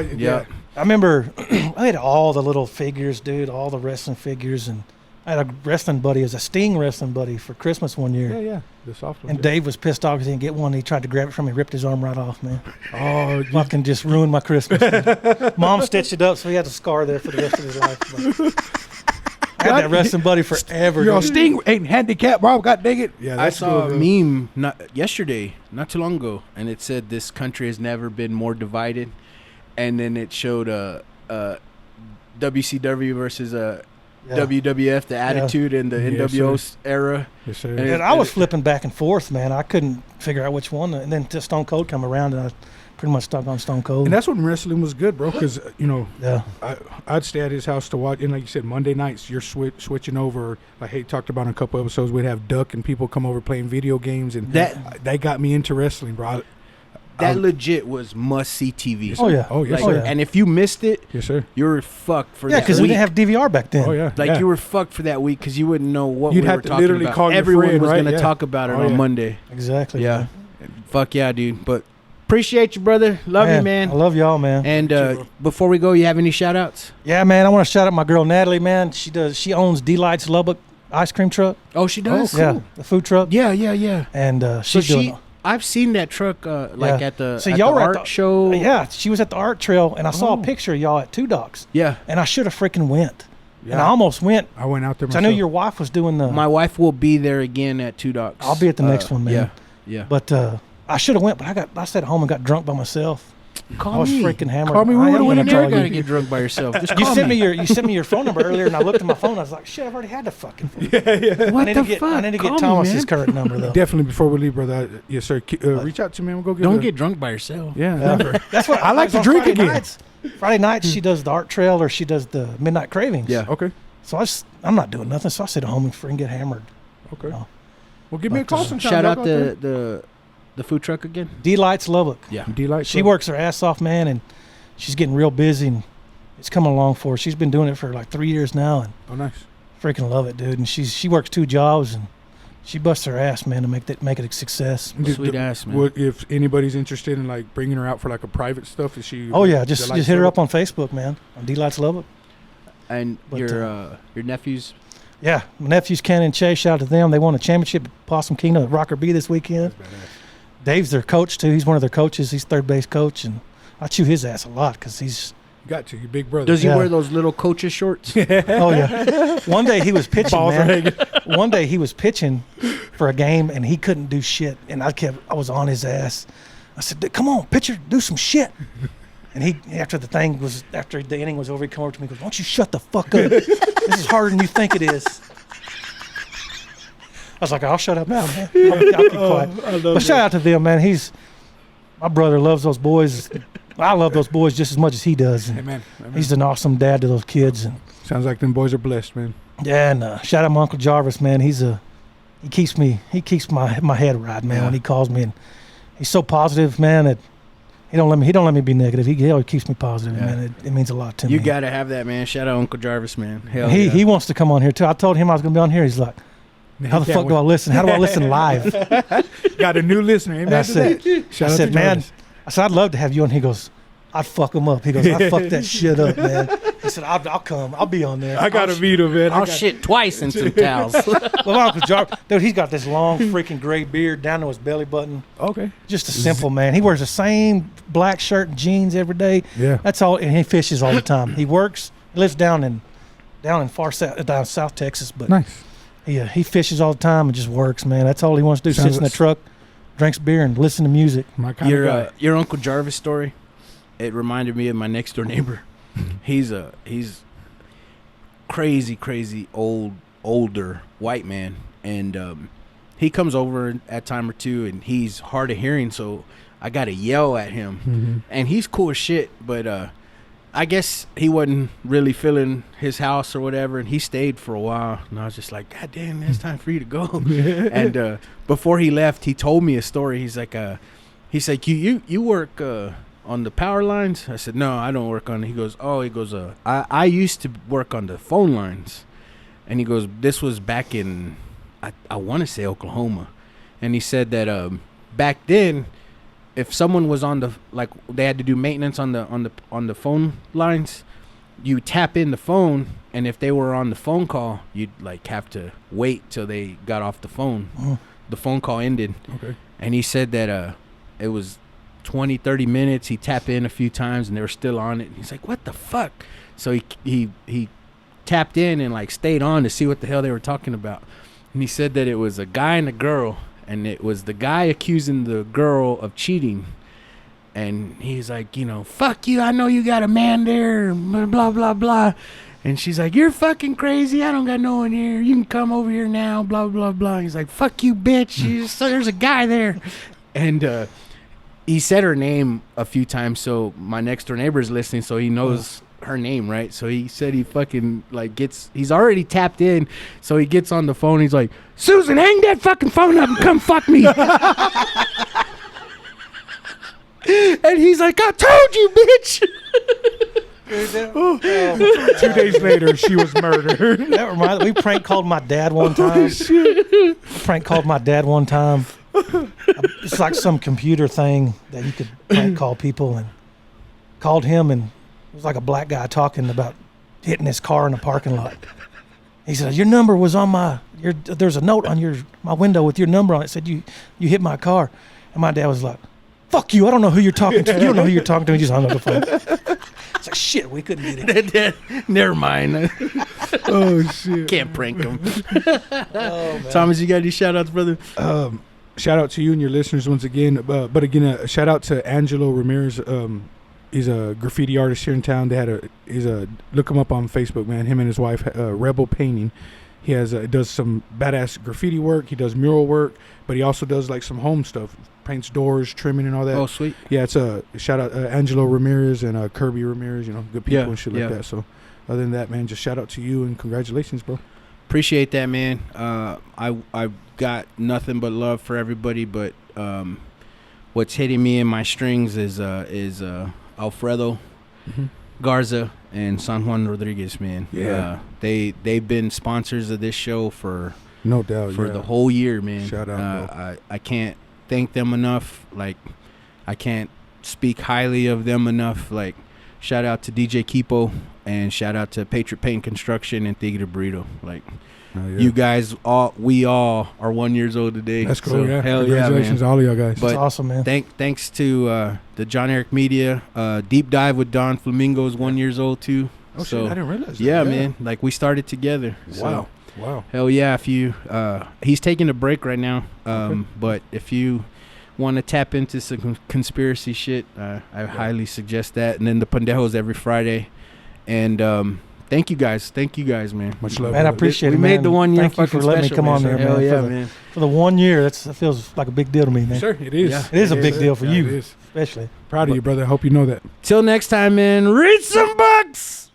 dude. Yeah. I remember I had all the little figures, dude, all the wrestling figures, and I had a wrestling buddy as a Sting wrestling buddy for Christmas one year. Yeah. The soft one. And Dave was pissed off because he didn't get one. He tried to grab it from me, ripped his arm right off, man. Oh, Fucking just ruined my Christmas. man. Mom stitched it up, so he had a scar there for the rest of his life. But I had that wrestling buddy forever. Your dude. Sting ain't handicapped, bro. God dang it. Yeah, I that's saw cool, a dude. meme not too long ago, and it said this country has never been more divided, and then it showed WCW versus Yeah. WWF, the Attitude and the Yes, NWO era. Yes, sir. And And I was flipping back and forth, man. I couldn't figure out which one. And then Stone Cold come around, and I pretty much stuck on Stone Cold. And that's when wrestling was good, bro. Because yeah. I'd stay at his house to watch. And like you said, Monday nights you're switching over. Like hey, talked about in a couple episodes, we'd have Duck and people come over playing video games, and that got me into wrestling, bro. That legit was must see TV. Oh yeah. Oh yes, Like, sir. and if you missed it, Yes, sir. you were fucked for Yeah, that because we week. didn't have DVR back then. Oh yeah. Like yeah. you were fucked for that week because you wouldn't know what You'd we have were to talking literally about. call your Everyone friend, was right? gonna Yeah. talk about it Oh, on yeah. Monday. Exactly. Yeah. Man. Fuck yeah, dude. But appreciate you, brother. Love you, man. I love y'all, man. And bro. before we go, you have any shout outs? Yeah, man. I want to shout out my girl Natalie, man. She owns Delights Lubbock ice cream truck. Oh, she does. Yeah, the food truck. Yeah. And So she's doing. I've seen that truck like Yeah. at the, So at y'all the were at art the- show. Yeah, she was at the art trail, and I saw Oh. a picture of y'all at Two Docs, Yeah. and I should have freaking went. And I Yeah. almost went. I went out there. 'Cause I Myself. knew your wife was doing the. My wife will be there again at Two Docs. I'll be at the next one, man. Yeah. But I should have went, but I stayed at home and got drunk by myself. Call I was me. freaking hammered. Call me, we I am would've You gonna went never call gotta you. get drunk by yourself. Just You call sent me. you sent me your phone number earlier, and I looked at my phone. I was like, shit, I've already had the fucking phone. What I need the to get fuck? I need to Call get me, Thomas's man. current number though. Definitely before we leave, brother. Yes, sir. Reach out to me and we'll go get. Don't a- get drunk by yourself. Yeah. Yeah. That's what I like to on drink Friday again. Nights, Friday nights she does the art trail or she does the midnight cravings. Yeah. Okay. So I'm not doing nothing. So I sit at home and freaking get hammered. Okay. Oh. Well, give me a But, call sometime. Shout Y'all out go out the food truck again. Delights Lubbock. Yeah. there. D-Light. She works her ass off, man, and she's getting real busy, and it's coming along for her. She's been doing it for like 3 years now, and Oh, nice. freaking love it, dude. And she works 2 jobs, and she busts her ass, man, to make it a success. Sweet ass, man. What if anybody's interested in like bringing her out for like a private stuff? Is she? Oh yeah, just Delights hit her Lubbock? up on Facebook, man, on Delights Lubbock. And But, your nephews. Yeah, my nephews Ken and Chase, shout out to them. They won a championship at Possum Kingdom at Rocker B this weekend. That's badass. Dave's their coach too. He's one of their coaches. He's third base coach, and I chew his ass a lot because he's. Got to your big brother. Does he Yeah. wear those little coaches shorts? Oh yeah. One day he was pitching, Balls are man. hanging. One day he was pitching for a game and he couldn't do shit, and I was on his ass. I said, "Come on, pitcher, do some shit." And he, after the inning was over, he come over to me and goes, "Why don't you shut the fuck up? This is harder than you think it is." I was like, "I'll shut up now, man. I'll keep quiet." But shout out to them, man. My brother loves those boys. I love those boys just as much as he does. And Amen. he's an awesome dad to those kids. And Sounds like them boys are blessed, man. yeah, and shout out my Uncle Jarvis, man. He keeps my head right, man, Yeah. when he calls me, and he's so positive, man, that he don't let me be negative. He always keeps me positive, Yeah. man. It means a lot to You me. gotta have that, man. Shout out Uncle Jarvis, man. Hell he yeah. he wants to come on here too. I told him I was gonna be on here. He's like, "How the fuck do I listen? How do I listen live?" Got a new listener. Amen. And I to said, that. Shout out "Man, to Jarvis. I said I'd love to have you on." He goes, "I'd fuck him up." He goes, "I fuck that shit up, man." He said, "I'll come. I'll be on there." I got to meet him, man. I'll shit twice in some towels. Well, my Uncle Jarvis, dude, he's got this long freaking gray beard down to his belly button. Okay. Just a simple man. He wears the same black shirt and jeans every day. Yeah. That's all, and he fishes all the time. He works. He lives down in South Texas, but Nice. he fishes all the time and just works, man. That's all he wants to do. Sounds Sits in the like- truck, drinks beer, and listen to music. My kind of guy. Your Uncle Jarvis story, it reminded me of my next door neighbor. He's crazy older white man, and he comes over at time or two, and he's hard of hearing, so I gotta yell at him. Mhm. And he's cool as shit, but I guess he wasn't really feeling his house or whatever, and he stayed for a while. And I was just like, God damn, man, it's time for you to go. And before he left, he told me a story. He's like, you work on the power lines? I said, no, I don't work on it. He goes, I used to work on the phone lines. And he goes, this was back in, I want to say Oklahoma. And he said that back then, if someone was on they had to do maintenance on the phone lines, you tap in the phone, and if they were on the phone call, you'd like have to wait till they got off the phone. Oh. The phone call ended. Okay. And he said that it was 20-30 minutes. He tapped in a few times and they were still on it. He's like, what the fuck? So he tapped in and like stayed on to see what the hell they were talking about. And he said that it was a guy and a girl, and it was the guy accusing the girl of cheating. And he's like, fuck you, I know you got a man there, blah blah blah. And she's like, you're fucking crazy, I don't got no one here, you can come over here now, blah blah blah. He's like, fuck you, bitch, there's a guy there. And he said her name a few times, so my next door neighbor is listening, so he knows her name, right? So he said he fucking like he's already tapped in, so he gets on the phone. He's like, Susan, hang that fucking phone up and come fuck me. And he's like, I told you, bitch. 2 days later, she was murdered. That reminds me, we prank called my dad one time. Prank called my dad one time. It's like some computer thing that you could prank call people, and called him, and it was like a black guy talking about hitting his car in a parking lot. He said, your number was on there's a note on my window with your number on it. It said you hit my car. And my dad was like, fuck you, I don't know who you're talking to. You don't know who you're talking to. He just hung up the phone. It's like, shit, we couldn't get it. Never mind. Oh shit! Can't prank him. Oh, man. Thomas, you got any shout outs, brother? Shout out to you and your listeners once again. But again, a shout out to Angelo Ramirez. He's a graffiti artist here in town. Look him up on Facebook, man. Him and his wife, Rebel Painting. He does some badass graffiti work. He does mural work, but he also does like some home stuff, paints doors, trimming, and all that. Oh, sweet. Yeah, it's a shout out Angelo Ramirez and Kirby Ramirez. Good people and shit like that. So, other than that, man, just shout out to you and congratulations, bro. Appreciate that, man. I got nothing but love for everybody, but what's hitting me in my strings is Alfredo Garza and San Juan Rodriguez, man. Yeah. They've been sponsors of this show for No doubt for the whole year, man. Shout out, bro. I can't thank them enough. Like, I can't speak highly of them enough. Like, shout out to DJ Kipo and shout out to Patriot Paint Construction and Tigre Burrito. Like, you guys, we all are 1 year old today. That's cool. So, Yeah. Hell Congratulations, yeah, man. all of y'all guys. But It's awesome, man. Thanks to the John Eric Media Deep Dive with Don Flamingo is 1 year old too. Oh, so shit, I didn't realize that. yeah, man. Like, we started together. So, Wow. hell yeah. If you he's taking a break right now. But if you want to tap into some conspiracy shit, I highly suggest that. And then the Pendejos every Friday. And thank you guys, man. Much love. Man, I brother. appreciate We it, made man. the 1 year Thank you fucking for letting me special, come on man. there, Hell man. yeah, for man. For the 1 year, that feels like a big deal to me, man. Sir, it is. Yeah. It is a big deal for Yeah, you, it is. especially. Proud of you, brother. I hope you know that. Till next time, man. Read some books.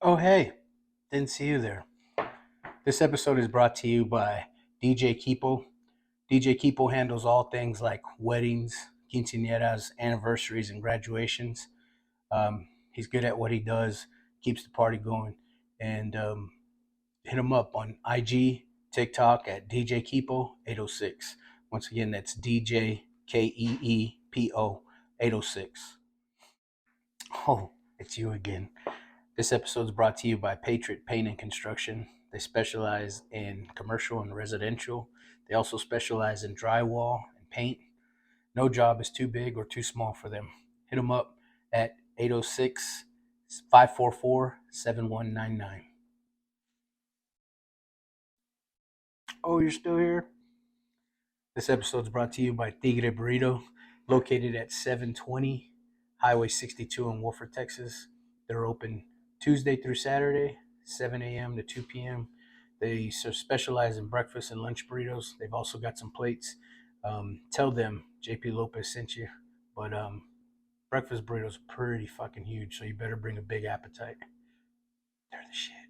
Oh, hey. Didn't see you there. This episode is brought to you by DJ Kipo. DJ Kipo handles all things like weddings, quinceañeras, anniversaries, and graduations. He's good at what he does, keeps the party going. And hit him up on IG, TikTok at DJ Keepo 806. Once again, that's DJ KEEPO 806. Oh, it's you again. This episode is brought to you by Patriot Paint and Construction. They specialize in commercial and residential. They also specialize in drywall and paint. No job is too big or too small for them. Hit them up at 806-544-7199. Oh, you're still here? This episode is brought to you by Tigre Burrito, located at 720 Highway 62 in Wolford, Texas. They're open Tuesday through Saturday, 7 a.m. to 2 p.m. They specialize in breakfast and lunch burritos. They've also got some plates. Tell them JP Lopez sent you. But breakfast burritos are pretty fucking huge, so you better bring a big appetite. They're the shit.